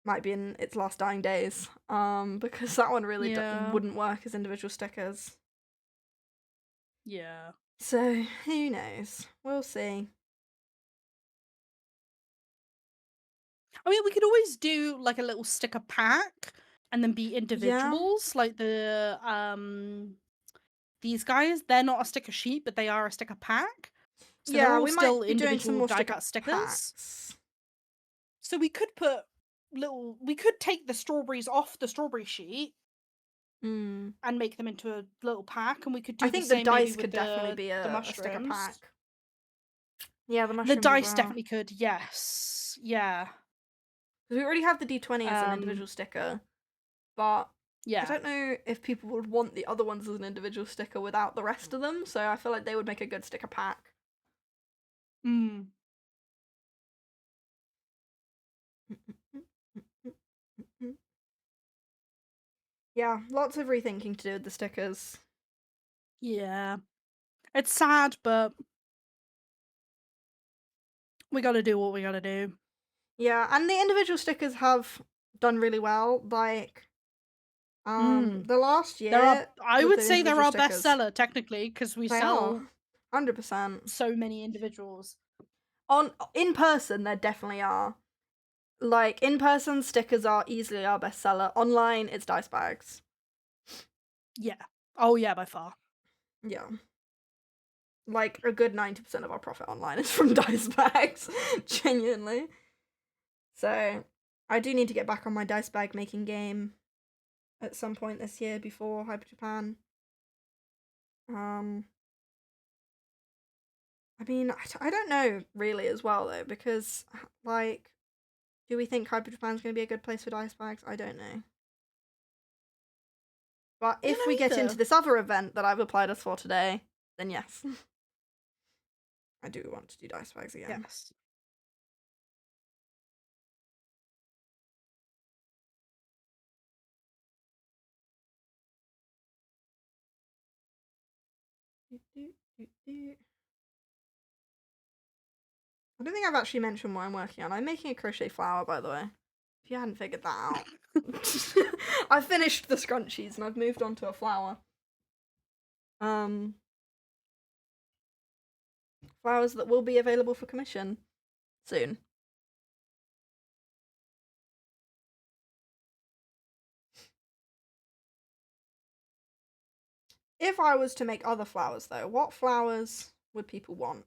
might be in its last dying days. Because that one really wouldn't work as individual stickers. Yeah. So who knows? We'll see. I mean, we could always do like a little sticker pack and then be individuals, like the these guys. They're not a sticker sheet, but they are a sticker pack. So yeah, they're all we still might be individual doing some more die-cut stickers. Packs. So we could put we could take the strawberries off the strawberry sheet and make them into a little pack, and we could do. I think the dice could definitely be a sticker pack. Yeah, the dice definitely could. Yes, yeah. We already have the D20 as an individual sticker, but I don't know if people would want the other ones as an individual sticker without the rest of them. So I feel like they would make a good sticker pack. Yeah, lots of rethinking to do with the stickers. Yeah. It's sad, but we gotta do what we gotta do. Yeah, and the individual stickers have done really well. Like, the last year, I would say they're our bestseller technically because we sell 100%. so many individuals. In person, there definitely are. Like, in person, stickers are easily our bestseller. Online, it's Dicebags. Yeah. Oh yeah, by far. Yeah. Like, a good 90% of our profit online is from Dicebags. Genuinely. So, I do need to get back on my dice bag making game at some point this year before Hyper Japan. I mean, I don't know really as well though, because like, do we think Hyper Japan's going to be a good place for dice bags? I don't know. But if we get into this other event that I've applied us for today, then yes. I do want to do dice bags again. Yes. I don't think I've actually mentioned what I'm working on. I'm making a crochet flower, by the way. If you hadn't figured that out. I've finished the scrunchies and I've moved on to a flower. Flowers that will be available for commission soon. If I was to make other flowers, though, what flowers would people want?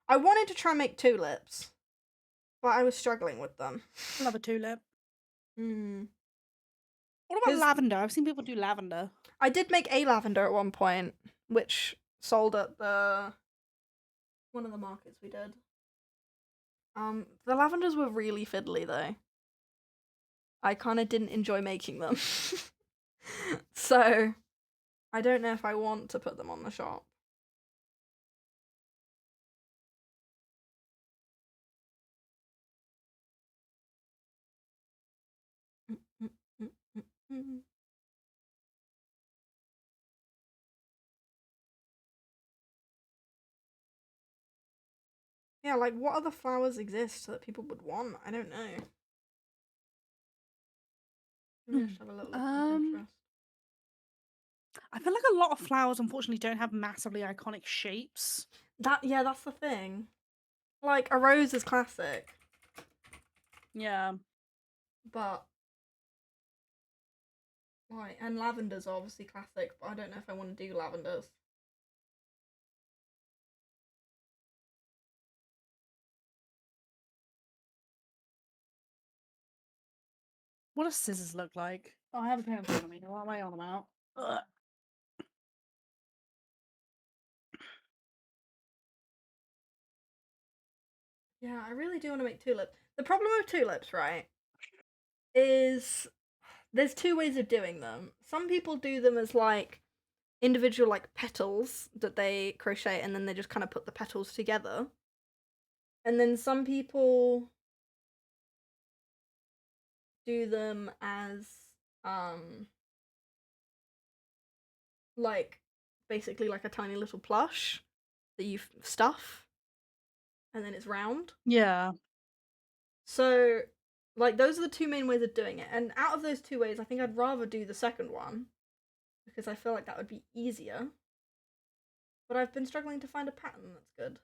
I wanted to try and make tulips, but I was struggling with them. Love a tulip. What about 'Cause lavender? I've seen people do lavender. I did make a lavender at one point, which sold at one of the markets we did. The lavenders were really fiddly, though. I kind of didn't enjoy making them. So, I don't know if I want to put them on the shop. Yeah, like, what other flowers exist that people would want? I don't know. Maybe I should have a little look on Pinterest. I feel like a lot of flowers, unfortunately, don't have massively iconic shapes. That's the thing. like a rose is classic. Yeah. But like, and lavenders are obviously classic, but I don't know if I want to do lavenders. What does scissors look like? Oh, I have a pen in front of me. What am I on about? Ugh. Yeah, I really do want to make tulips. The problem with tulips, right, is there's two ways of doing them. Some people do them as like individual like petals that they crochet and then they just kind of put the petals together. And then some people do them as like basically like a tiny little plush that you stuff and then it's round. Yeah. So like those are the two main ways of doing it. And out of those two ways, I think I'd rather do the second one because I feel like that would be easier. But I've been struggling to find a pattern that's good.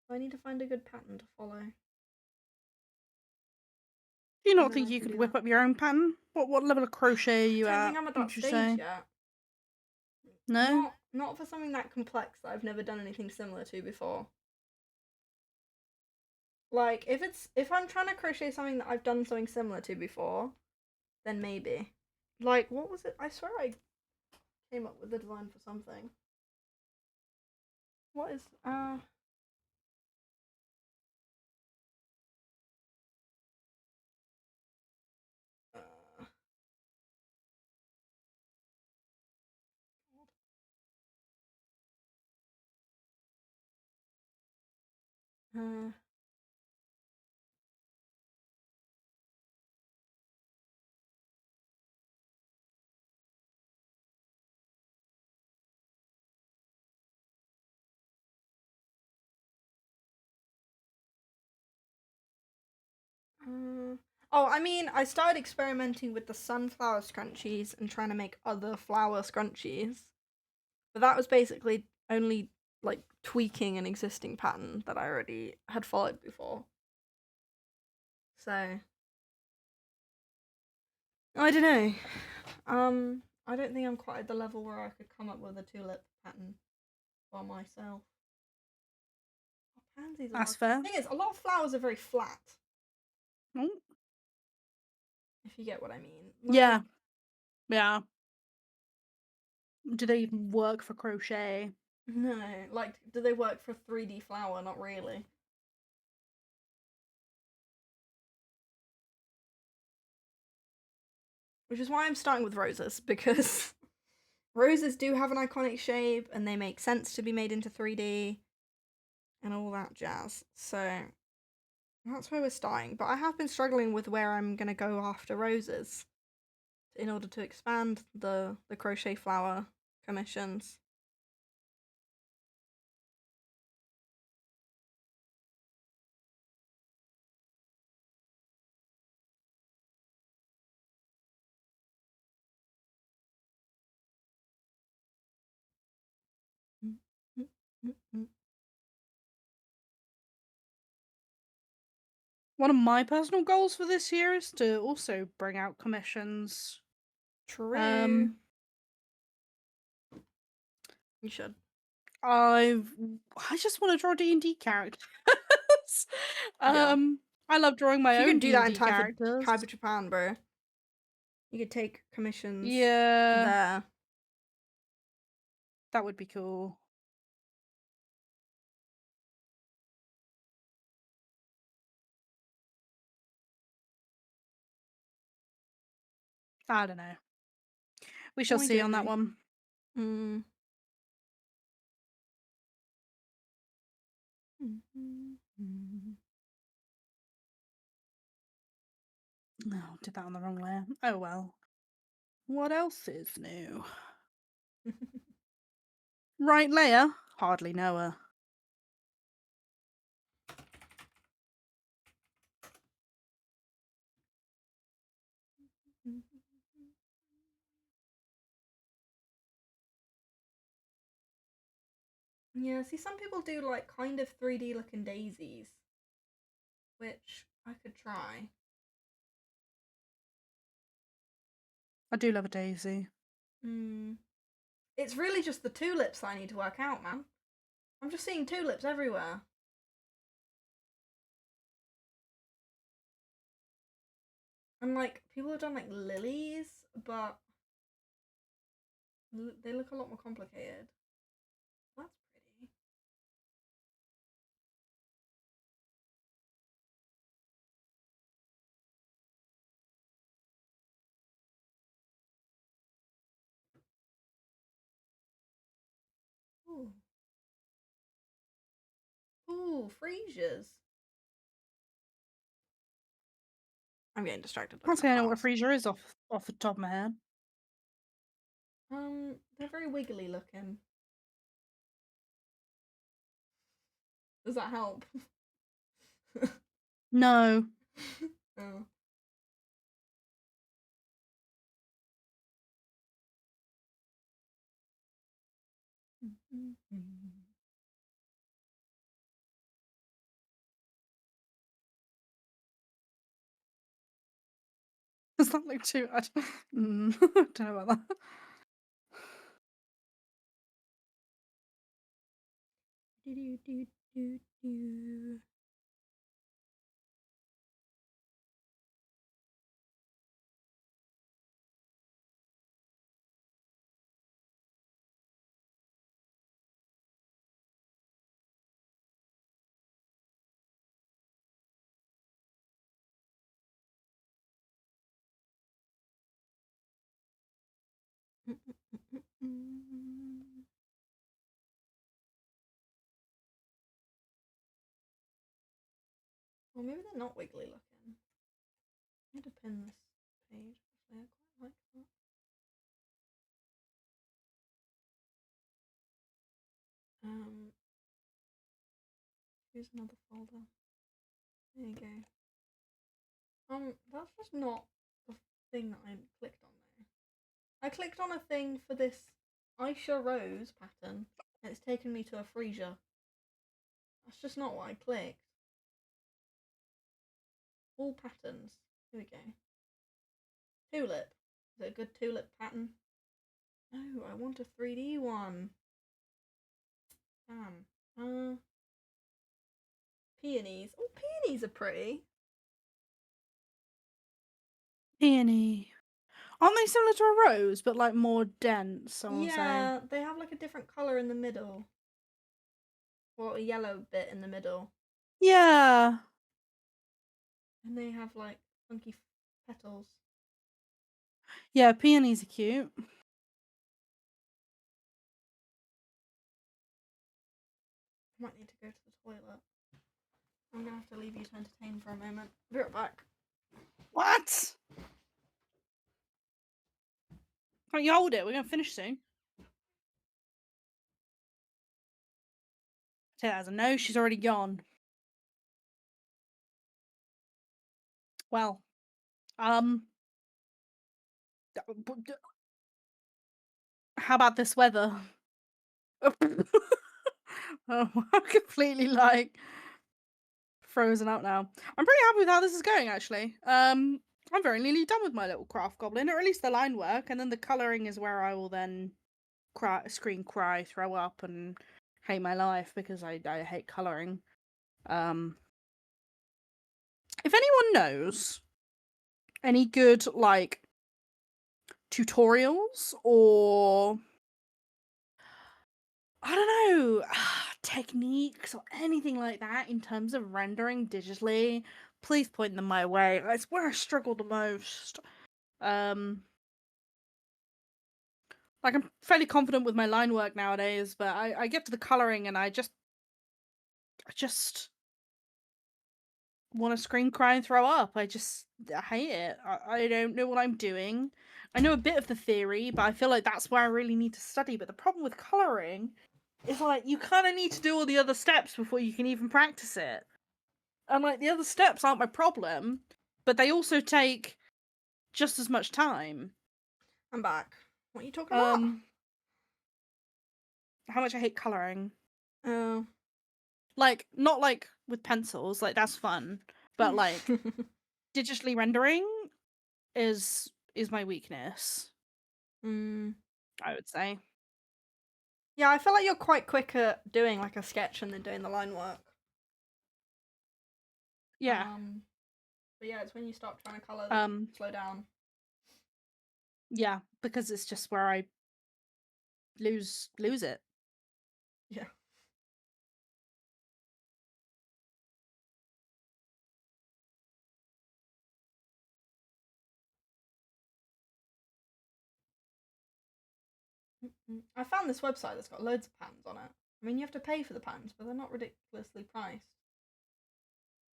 So I need to find a good pattern to follow. Do you not think you could whip up your own pattern? What level of crochet are you I don't at? think I'm at that stage yet. No? Not for something that complex that I've never done anything similar to before. Like if I'm trying to crochet something that I've done something similar to before, then maybe. Like what was it? I swear I came up with the design for something. What is uh oh, I mean, I started experimenting with the sunflower scrunchies and trying to make other flower scrunchies. But that was basically only like tweaking an existing pattern that I already had followed before. So I don't know. I don't think I'm quite at the level where I could come up with a tulip pattern by myself. Oh, pansies are That's hard. fair. The thing is, a lot of flowers are very flat. Oh. If you get what I mean. Like, yeah. Yeah. Do they even work for crochet? No, like, do they work for 3D flower? Not really. Which is why I'm starting with roses, because roses do have an iconic shape and they make sense to be made into 3D and all that jazz. So that's where we're starting. But I have been struggling with where I'm going to go after roses in order to expand the crochet flower commissions. One of my personal goals for this year is to also bring out commissions. True. You should. I just want to draw D&D characters. Yeah. I love drawing my you own could do D&D that in time characters. for Hyper Japan, bro. You could take commissions. Yeah. There. That would be cool. I don't know. We shall see on that one. Mm. No, did that on the wrong layer. Oh well. What else is new? Right layer? Hardly know her. Yeah, see, some people do like kind of 3D looking daisies, which I could try. I do love a daisy. It's really just the tulips I need to work out, man. I'm just seeing tulips everywhere. And like, people have done like lilies, but they look a lot more complicated. That's pretty. Ooh. Ooh, freesias. I'm getting distracted. Can't say I know what a freesia is off the top of my head. They're very wiggly looking. Does that help? No. Oh. Does that look too? I don't know about that. Well, maybe they're not wiggly looking. I need to pin this page. I quite like that. Here's another folder. There you go. That's just not the thing that I clicked on there. I clicked on a thing for this Aisha Rose pattern, and it's taken me to a freesia. That's just not what I clicked. All patterns. Here we go. Tulip. Is it a good tulip pattern? No, I want a 3D one. Damn. Peonies. Oh, peonies are pretty. Peony. Aren't they similar to a rose, but like more dense? Yeah, they have like a different colour in the middle. Or a yellow bit in the middle. Yeah. And they have like funky petals. Yeah, peonies are cute. I might need to go to the toilet. I'm gonna have to leave you to entertain for a moment. Be right back. What? Can't you hold it? We're gonna finish soon. Take that as a no. She's already gone. Well, how about this weather? Oh, I'm completely like frozen out now. I'm pretty happy with how this is going, actually. I'm very nearly done with my little craft goblin, or at least the line work, and then the colouring is where I will then scream, cry, throw up, and hate my life because I hate colouring. If anyone knows any good like tutorials or I don't know techniques or anything like that in terms of rendering digitally, please point them my way. That's where I struggle the most. Like I'm fairly confident with my line work nowadays, but I get to the colouring and I just want to scream, cry, and throw up. I hate it. I don't know what I'm doing. I know a bit of the theory, but I feel like that's where I really need to study. But the problem with colouring is like you kind of need to do all the other steps before you can even practice it. And like the other steps aren't my problem, but they also take just as much time. I'm back. What are you talking about? How much I hate colouring. Oh. Like, not like with pencils, like that's fun, but like digitally rendering is my weakness, Mm. I would say. Yeah, I feel like you're quite quick at doing like a sketch and then doing the line work. Yeah. But yeah, it's when you start trying to colour that you slow down. Yeah, because it's just where I lose it. Yeah. I found this website that's got loads of pans on it. I mean, you have to pay for the pans, but they're not ridiculously priced.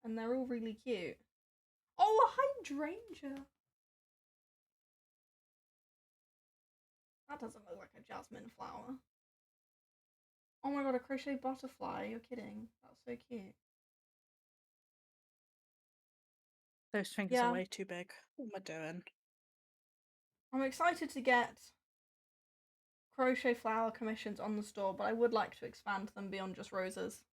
And they're all really cute. Oh, a hydrangea! That doesn't look like a jasmine flower. Oh my god, a crochet butterfly. You're kidding. That's so cute. Those fingers are way too big. What am I doing? I'm excited to get crochet flower commissions on the store, but I would like to expand them beyond just roses.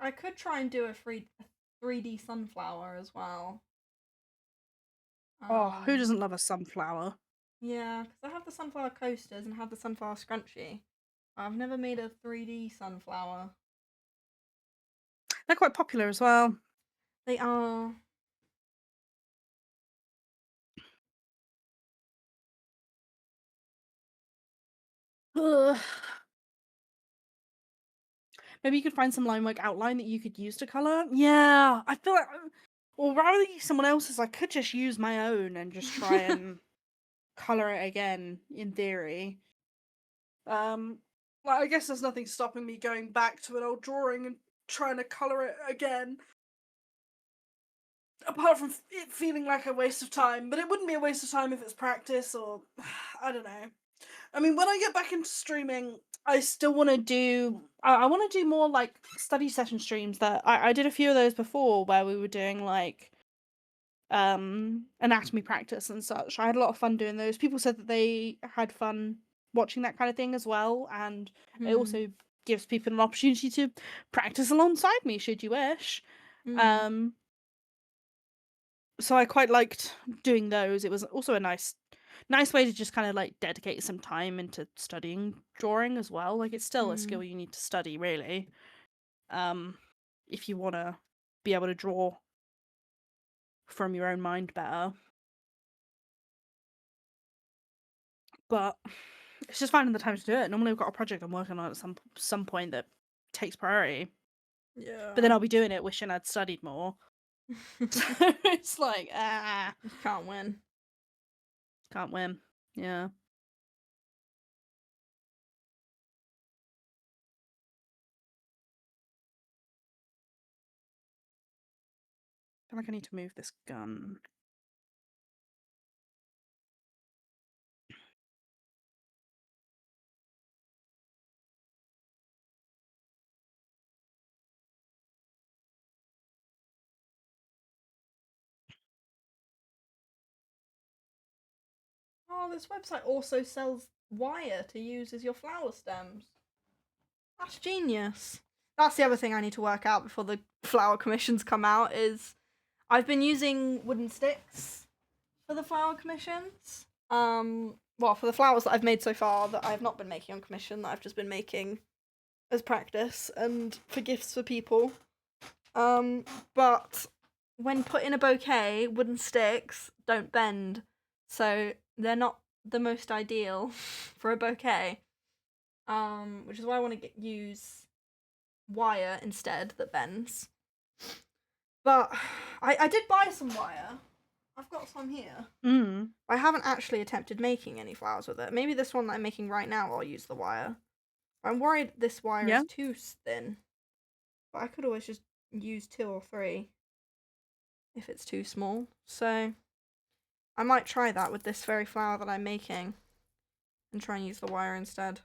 I could try and do a 3D sunflower as well. Oh, who doesn't love a sunflower? Yeah, because I have the sunflower coasters and have the sunflower scrunchie. I've never made a 3D sunflower. They're quite popular as well. They are. Ugh. Maybe you could find some line work outline that you could use to colour. Yeah, I feel like, or rather than use someone else's, I could just use my own and just try and colour it again, in theory. Like, I guess there's nothing stopping me going back to an old drawing and trying to colour it again. Apart from it feeling like a waste of time, but it wouldn't be a waste of time if it's practice or I don't know. I mean, when I get back into streaming, I still want to do. I want to do more like study session streams. That I did a few of those before, where we were doing like anatomy practice and such. I had a lot of fun doing those. People said that they had fun watching that kind of thing as well, and it also gives people an opportunity to practice alongside me, should you wish. So I quite liked doing those. It was also a nice way to just kind of like dedicate some time into studying drawing as well. Like, it's still a skill you need to study, really, if you want to be able to draw from your own mind better. But it's just finding the time to do it. Normally I've got a project I'm working on at some point that takes priority. Yeah. But then I'll be doing it wishing I'd studied more. So it's like, can't win. Can't win. Yeah. I feel like I need to move this gun. Oh, this website also sells wire to use as your flower stems. That's genius. That's the other thing I need to work out before the flower commissions come out is I've been using wooden sticks for the flower commissions. Well, for the flowers that I've made so far that I've not been making on commission, that I've just been making as practice and for gifts for people. But when put in a bouquet, wooden sticks don't bend, so they're not the most ideal for a bouquet. Which is why I want to use wire instead that bends. But I did buy some wire. I've got some here. I haven't actually attempted making any flowers with it. Maybe this one that I'm making right now I'll use the wire. I'm worried this wire is too thin. But I could always just use 2 or 3 if it's too small. So I might try that with this fairy flower that I'm making and try and use the wire instead.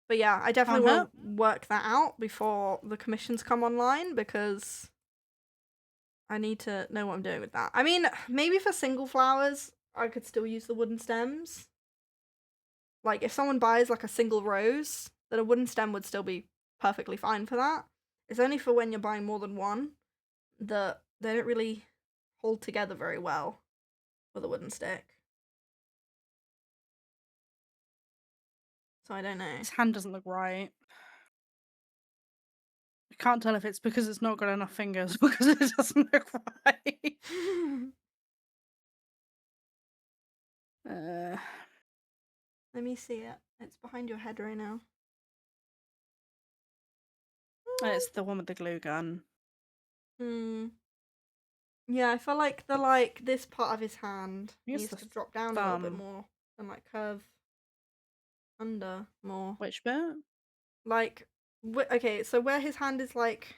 But yeah, I definitely want to work that out before the commissions come online because I need to know what I'm doing with that. I mean, maybe for single flowers, I could still use the wooden stems. Like, if someone buys, like, a single rose, then a wooden stem would still be perfectly fine for that. It's only for when you're buying more than one that they don't really hold together very well with a wooden stick. So I don't know. His hand doesn't look right. I can't tell if it's because it's not got enough fingers or because it doesn't look right. Let me see it. It's behind your head right now. It's the one with the glue gun. Yeah, I feel like this part of his hand needs to drop down a little bit more and like curve under more. Which bit? Like, okay, so where his hand is like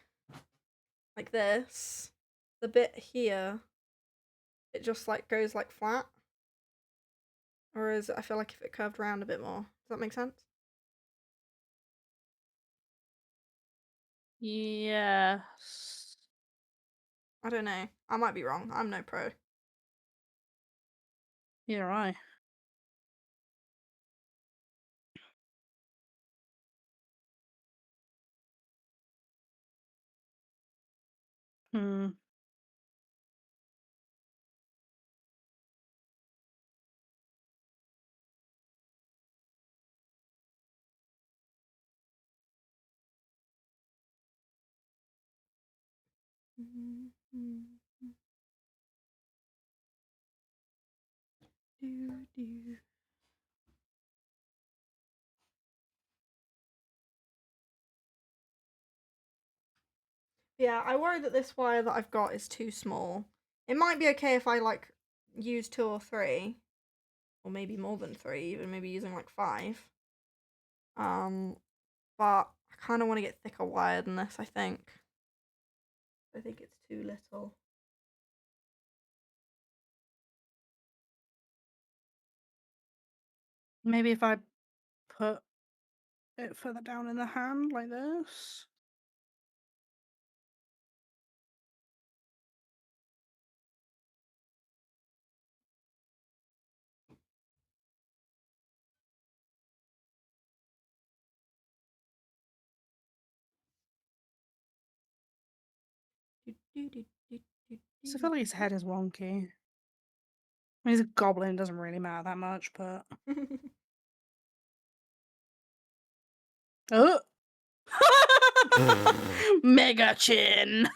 this, the bit here, it just like goes like flat. Whereas I feel like if it curved around a bit more. Does that make sense? Yes. I don't know. I might be wrong. I'm no pro. You're right. Yeah, I worry that this wire that I've got is too small. It might be okay if I like use 2 or 3, or maybe more than 3, even maybe using like 5. But I kind of want to get thicker wire than this, I think. I think it's too little. Maybe if I put it further down in the hand like this. So I feel like his head is wonky. I mean, he's a goblin, it doesn't really matter that much, but... Oh! Mega chin!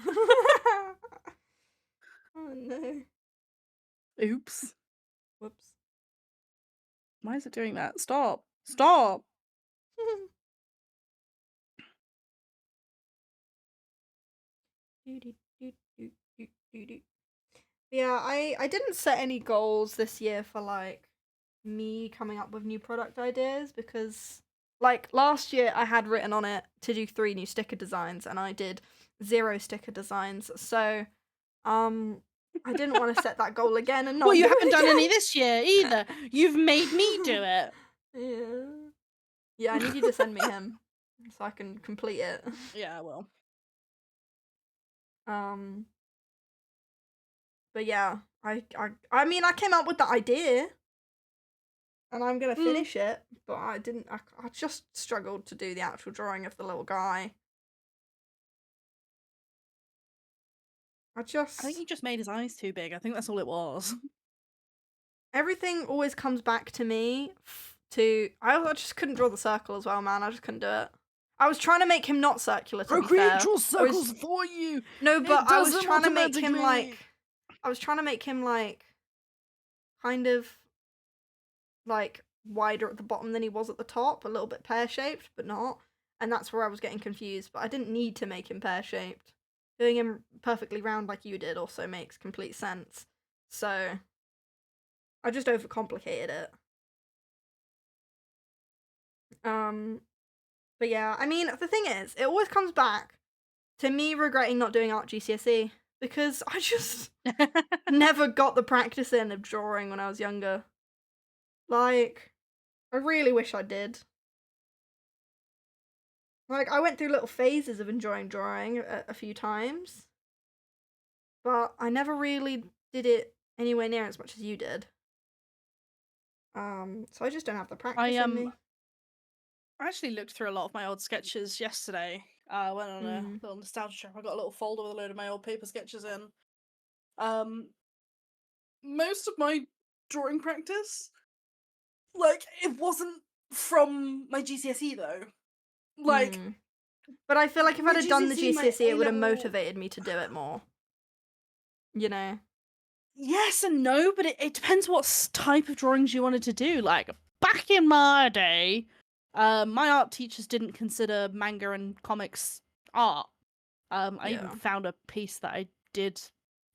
Oh no. Oops. Whoops. Why is it doing that? Stop! Stop! Yeah, I didn't set any goals this year for like me coming up with new product ideas because like last year I had written on it to do 3 new sticker designs and I did 0 sticker designs. So I didn't want to set that goal again and not Well, you do haven't it done again. any this year either. You've made me do it. Yeah. Yeah, I need you to send me him so I can complete it. Yeah, I will. But yeah, I mean I came up with the idea and I'm gonna finish it, but I didn't. I just struggled to do the actual drawing of the little guy. I think you just made his eyes too big. I think that's all it was. Everything always comes back to me I just couldn't draw the circle as well, man. I just couldn't do it. I was trying to make him not circular, to be fair. Draw circles for you! No, but I was trying to make him like... I was trying to make him like... kind of... like wider at the bottom than he was at the top. A little bit pear-shaped, but not. And that's where I was getting confused. But I didn't need to make him pear-shaped. Doing him perfectly round like you did also makes complete sense. So... I just overcomplicated it. But yeah, I mean, the thing is, it always comes back to me regretting not doing art GCSE because I just never got the practice in of drawing when I was younger. Like, I really wish I did. Like, I went through little phases of enjoying drawing a few times, but I never really did it anywhere near as much as you did. So I just don't have the practice in me. I actually looked through a lot of my old sketches yesterday. I went on a little nostalgia trip. I got a little folder with a load of my old paper sketches in. Most of my drawing practice, like, it wasn't from my GCSE though. Like, but I feel like if I'd have done the GCSE, it would have motivated me to do it more. You know? Yes and no, but it depends what type of drawings you wanted to do. Like, back in my day, my art teachers didn't consider manga and comics art. I even found a piece that I did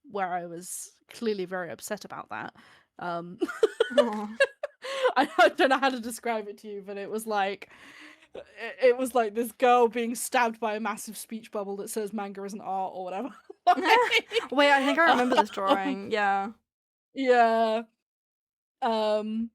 where I was clearly very upset about that. I don't know how to describe it to you, but it was like this girl being stabbed by a massive speech bubble that says manga isn't art or whatever. Wait, I think I remember this drawing. Yeah. Yeah. So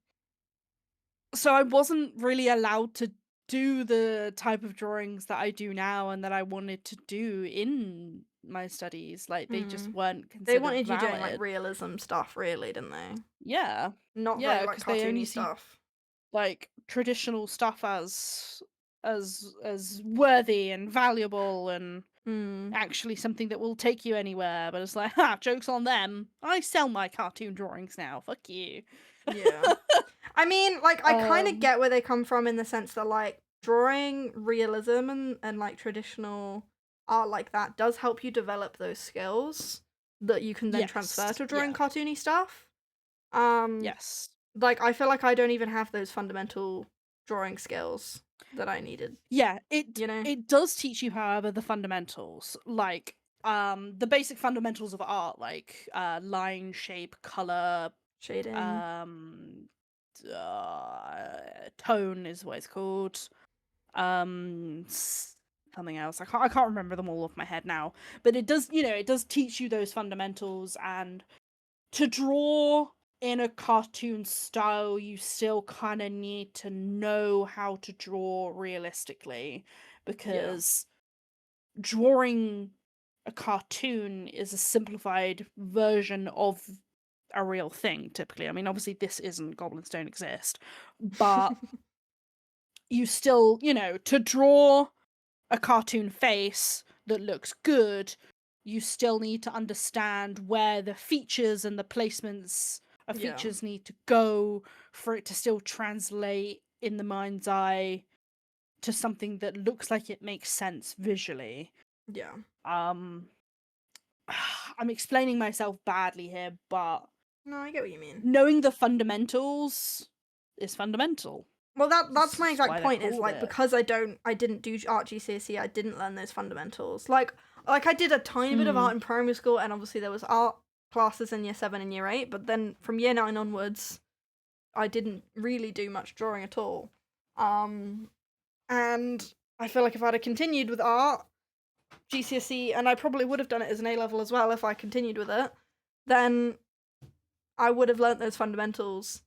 I wasn't really allowed to do the type of drawings that I do now and that I wanted to do in my studies. Like, they just weren't considered They wanted valid. you doing, like, realism stuff, really, didn't they? Yeah. Not very, like, cartoony stuff. Like, traditional stuff as worthy and valuable and actually something that will take you anywhere. But it's like, ha, joke's on them. I sell my cartoon drawings now. Fuck you. Yeah. I mean, like, I kind of get where they come from in the sense that, like, drawing realism and like, traditional art like that does help you develop those skills that you can then transfer to drawing cartoony stuff. Yes. Like, I feel like I don't even have those fundamental drawing skills that I needed. Yeah, it does teach you, however, the fundamentals. Like, the basic fundamentals of art, like line, shape, color, shading, tone is what it's called. Something else. I can't remember them all off my head now. But it does, it does teach you those fundamentals, and to draw in a cartoon style, you still kind of need to know how to draw realistically, because drawing a cartoon is a simplified version of a real thing, typically. I mean, obviously this isn't, goblins don't exist, but you still, to draw a cartoon face that looks good, you still need to understand where the features and the placements of features need to go for it to still translate in the mind's eye to something that looks like it makes sense visually. Yeah. I'm explaining myself badly here, but no, I get what you mean. Knowing the fundamentals is fundamental. Well, that's my exact point, is like, because I didn't do art GCSE, I didn't learn those fundamentals. Like I did a tiny bit of art in primary school, and obviously there was art classes in year 7 and year 8, but then from year 9 onwards, I didn't really do much drawing at all. And I feel like if I'd have continued with art GCSE, and I probably would have done it as an A-level as well if I continued with it, then I would have learnt those fundamentals,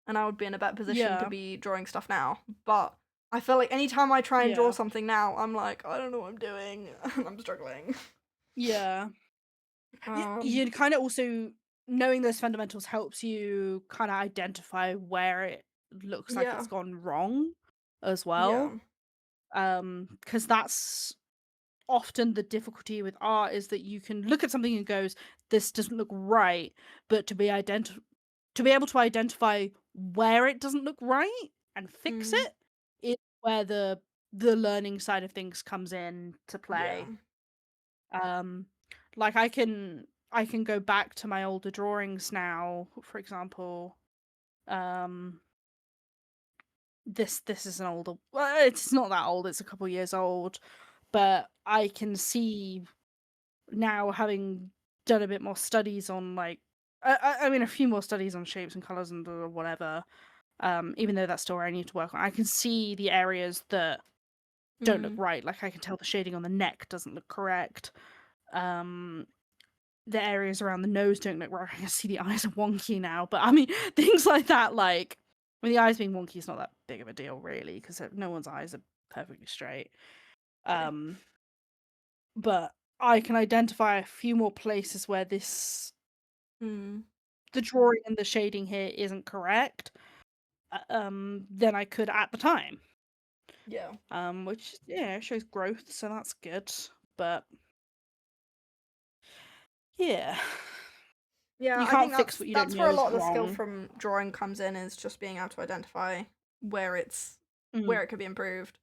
and I would be in a better position to be drawing stuff now. But I feel like anytime I try and draw something now, I'm like, I don't know what I'm doing. I'm struggling. Yeah. You kind of also, knowing those fundamentals helps you kind of identify where it looks like it's gone wrong as well. Because that's often the difficulty with art, is that you can look at something and goes, this doesn't look right, but to be able to identify where it doesn't look right and fix it is where the learning side of things comes in to play. Like, I can go back to my older drawings now, for example. This is an older, well, it's not that old, it's a couple years old, but I can see now, having done a bit more studies on, like, I mean, a few more studies on shapes and colors and whatever, even though that's still where I need to work on, I can see the areas that don't look right. Like I can tell the shading on the neck doesn't look correct. The areas around the nose don't look right. I can see the eyes are wonky now. But I mean, things like that, like, I mean, the eyes being wonky is not that big of a deal, really, because no one's eyes are perfectly straight. But I can identify a few more places where this, the drawing and the shading here isn't correct, than I could at the time. Yeah. Which, yeah, shows growth, so that's good. But yeah. Yeah, you I can't think fix what you that's don't where know a lot is of the skill wrong. from drawing comes in, is just being able to identify where it's where it could be improved.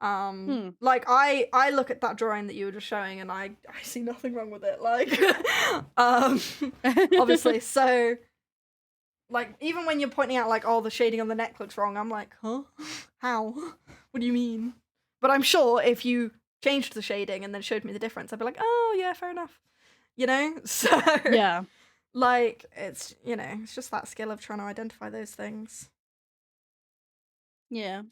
Like I look at that drawing that you were just showing and I see nothing wrong with it. Like obviously, so like even when you're pointing out like, oh, the shading on the neck looks wrong, I'm like, huh? How? What do you mean? But I'm sure if you changed the shading and then showed me the difference, I'd be like, oh yeah, fair enough. You know? So Yeah. like it's, you know, it's just that skill of trying to identify those things. Yeah.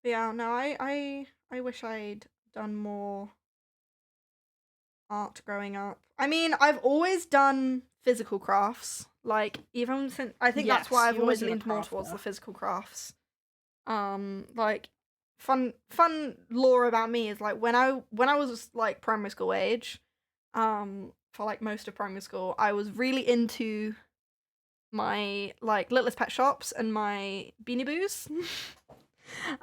Yeah, no, I wish I'd done more art growing up. I mean, I've always done physical crafts. Like even since I think that's why Yes, I've you always always been a leaned more towards crafter. the physical crafts. Like fun lore about me is like when I was like primary school age, for like most of primary school, I was really into my like Littlest Pet Shops and my Beanie Boos.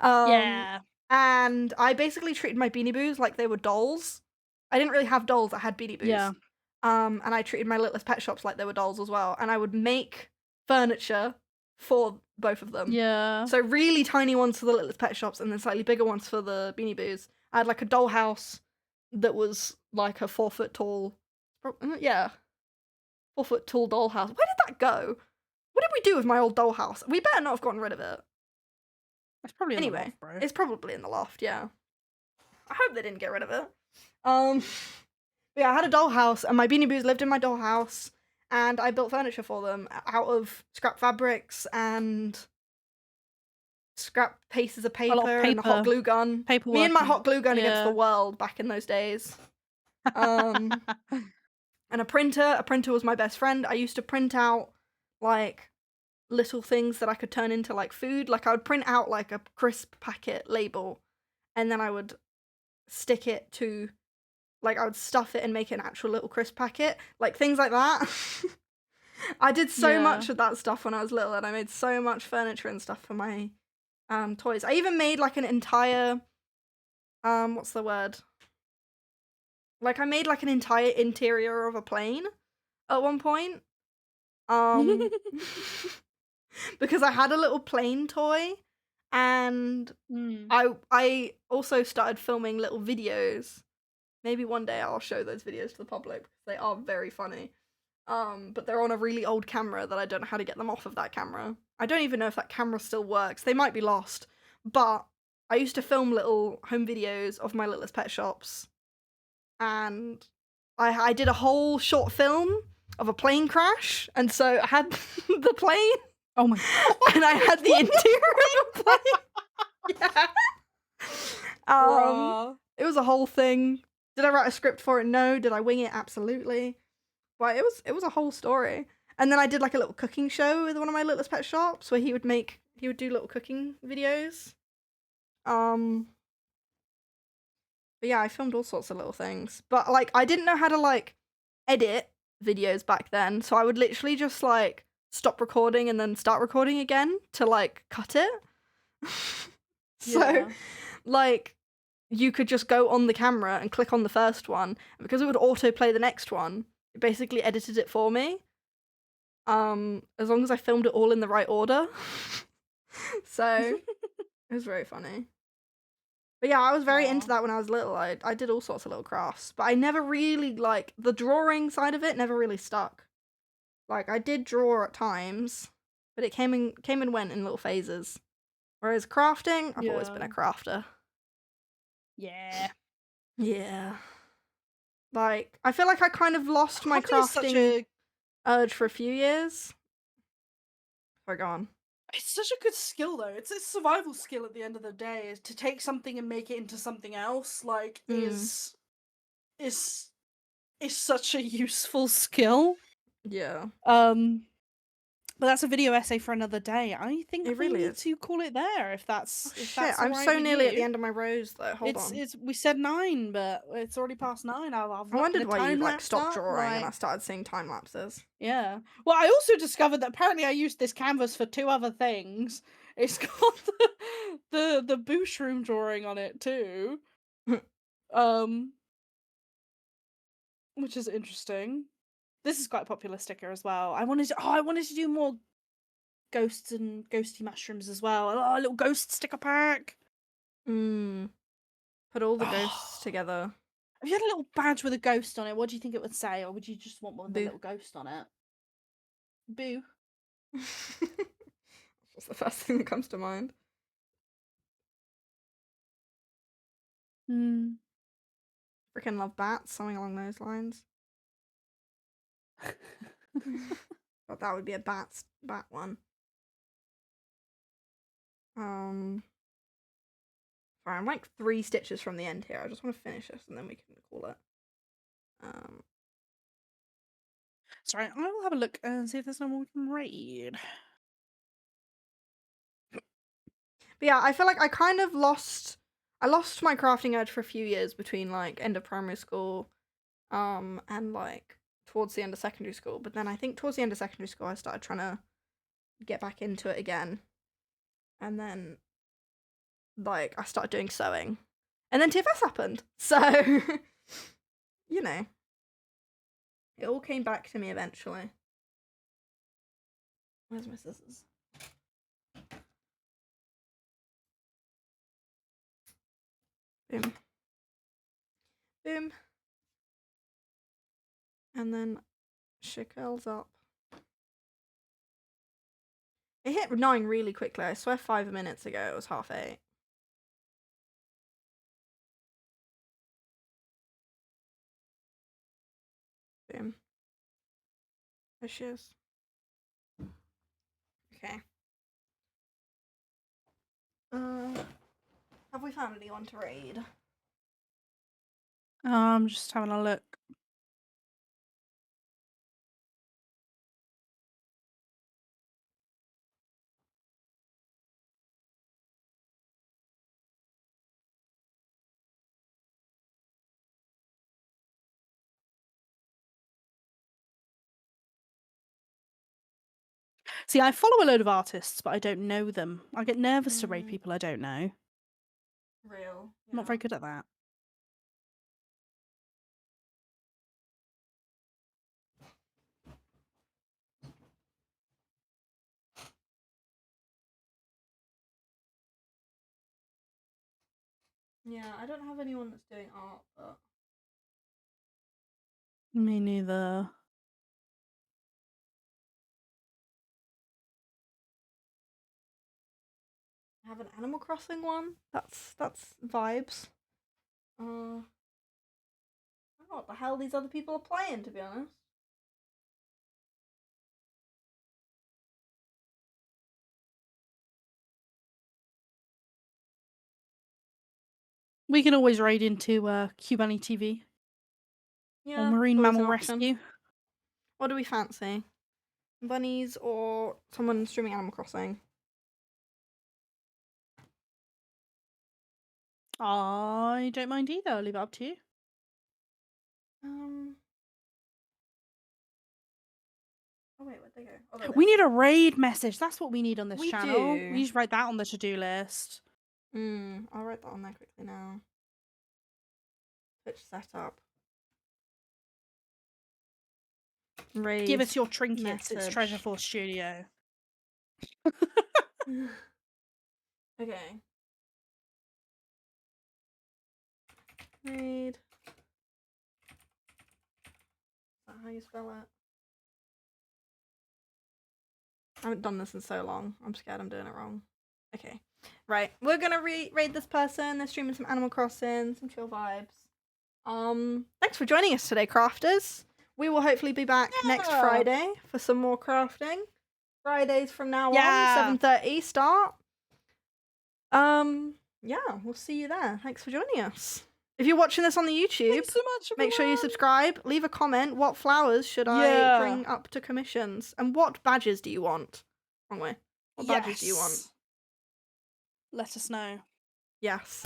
Yeah. And I basically treated my Beanie Boos like they were dolls. I didn't really have dolls, I had Beanie Boos. Yeah. And I treated my Littlest Pet Shops like they were dolls as well. And I would make furniture for both of them. Yeah. So really tiny ones for the Littlest Pet Shops and then slightly bigger ones for the Beanie Boos. I had like a dollhouse that was like a 4 foot tall, 4 foot tall dollhouse. Where did that go? What did we do with my old dollhouse? We better not have gotten rid of it. It's probably in Anyway, the loft, bro. it's probably in the loft, yeah. I hope they didn't get rid of it. But yeah, I had a dollhouse, and my Beanie Boos lived in my dollhouse, and I built furniture for them out of scrap fabrics and scrap pieces of paper and a hot glue gun. Paperwork. Me and my hot glue gun against the world back in those days. And a printer. A printer was my best friend. I used to print out like little things that I could turn into like food. Like I would print out like a crisp packet label, and then I would stick it to, like I would stuff it and make it an actual little crisp packet, like things like that. I did so much of that stuff when I was little, and I made so much furniture and stuff for my toys. I even made like an entire what's the word? Like I made like an entire interior of a plane at one point. Because I had a little plane toy, and I also started filming little videos. Maybe one day I'll show those videos to the public because they are very funny. But they're on a really old camera that I don't know how to get them off of that camera. I don't even know if that camera still works. They might be lost. But I used to film little home videos of my Littlest Pet Shops. And I did a whole short film of a plane crash. And so I had the plane. Oh my god. And I had the interior of the plane. Yeah. It was a whole thing. Did I write a script for it? No. Did I wing it? Absolutely. But it was a whole story. And then I did like a little cooking show with one of my Littlest Pet Shops where he would do little cooking videos. But yeah, I filmed all sorts of little things. But like I didn't know how to like edit videos back then, so I would literally just like stop recording and then start recording again to like cut it. So like you could just go on the camera and click on the first one, and because it would autoplay the next one, it basically edited it for me. As long as I filmed it all in the right order. So it was very funny. But yeah, I was very into that when I was little. I did all sorts of little crafts, but I never really, like, the drawing side of it never really stuck. Like, I did draw at times, but it came and went in little phases. Whereas crafting, I've always been a crafter. Yeah. Yeah. Like, I feel like I kind of lost my crafting urge for a few years. Sorry, go on. It's such a good skill, though. It's a survival skill at the end of the day. Is to take something and make it into something else. Like, is such a useful skill. Yeah. But that's a video essay for another day. I think It we really need is. to call it there. If that's Oh, if shit, that's I'm alright so with nearly at the you. end of my rose though. Hold on. We said 9, but it's already past 9. I wondered why you like stopped up, drawing like... and I started seeing time lapses. Yeah. Well, I also discovered that apparently I used this canvas for 2 other things. It's got the Boosh room drawing on it too. Which is interesting. This is quite a popular sticker as well. I wanted to do more ghosts and ghosty mushrooms as well. Oh, a little ghost sticker pack. Put all the ghosts together. If you had a little badge with a ghost on it, what do you think it would say? Or would you just want one with a little ghost on it? Boo. That's the first thing that comes to mind. Freaking love bats, something along those lines. But that would be a bat one. Sorry, I'm like 3 stitches from the end here. I just want to finish this and then we can call it. Sorry, I will have a look and see if there's no more we can read. But yeah, I feel like I kind of lost my crafting urge for a few years between like end of primary school and like towards the end of secondary school. But then I think towards the end of secondary school I started trying to get back into it again. And then like I started doing sewing. And then TFS happened. So you know. It all came back to me eventually. Where's my scissors? Boom. Boom. And then she curls up. It hit 9 really quickly. I swear 5 minutes ago it was 8:30. Boom. There she is. Okay. Have we found anyone to raid? I'm just having a look. See, I follow a load of artists, but I don't know them. I get nervous to raid people I don't know. Real. I'm not very good at that. Yeah, I don't have anyone that's doing art, but... Me neither. I have an Animal Crossing one. That's vibes. I don't know what the hell these other people are playing, to be honest. We can always raid into Cubani TV. Yeah. Or Marine Mammal Rescue. What do we fancy? Bunnies or someone streaming Animal Crossing? I don't mind either. I'll leave it up to you. Oh wait, where'd they go? Oh, we need a raid message. That's what we need on this channel. Do. We need to write that on the to-do list. I'll write that on there quickly now. Pitch setup. Raid. Give us your trinkets. Message. It's Treasure Force Studio. Okay. Raid. Is that how you spell it? I haven't done this in so long. I'm scared I'm doing it wrong. Okay. Right. We're gonna raid this person. They're streaming some Animal Crossing, some chill vibes. Thanks for joining us today, crafters. We will hopefully be back next Friday for some more crafting. Fridays from now Yeah. on, 7:30 start. Yeah, we'll see you there. Thanks for joining us. If you're watching this on the YouTube, Thanks so much, make sure you everyone. subscribe, leave a comment. What flowers should I bring up to commissions? And what badges do you want? Wrong way. What badges do you want? Let us know. Yes.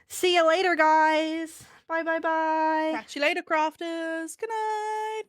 See you later, guys. Bye, bye, bye. Catch you later, crafters. Good night.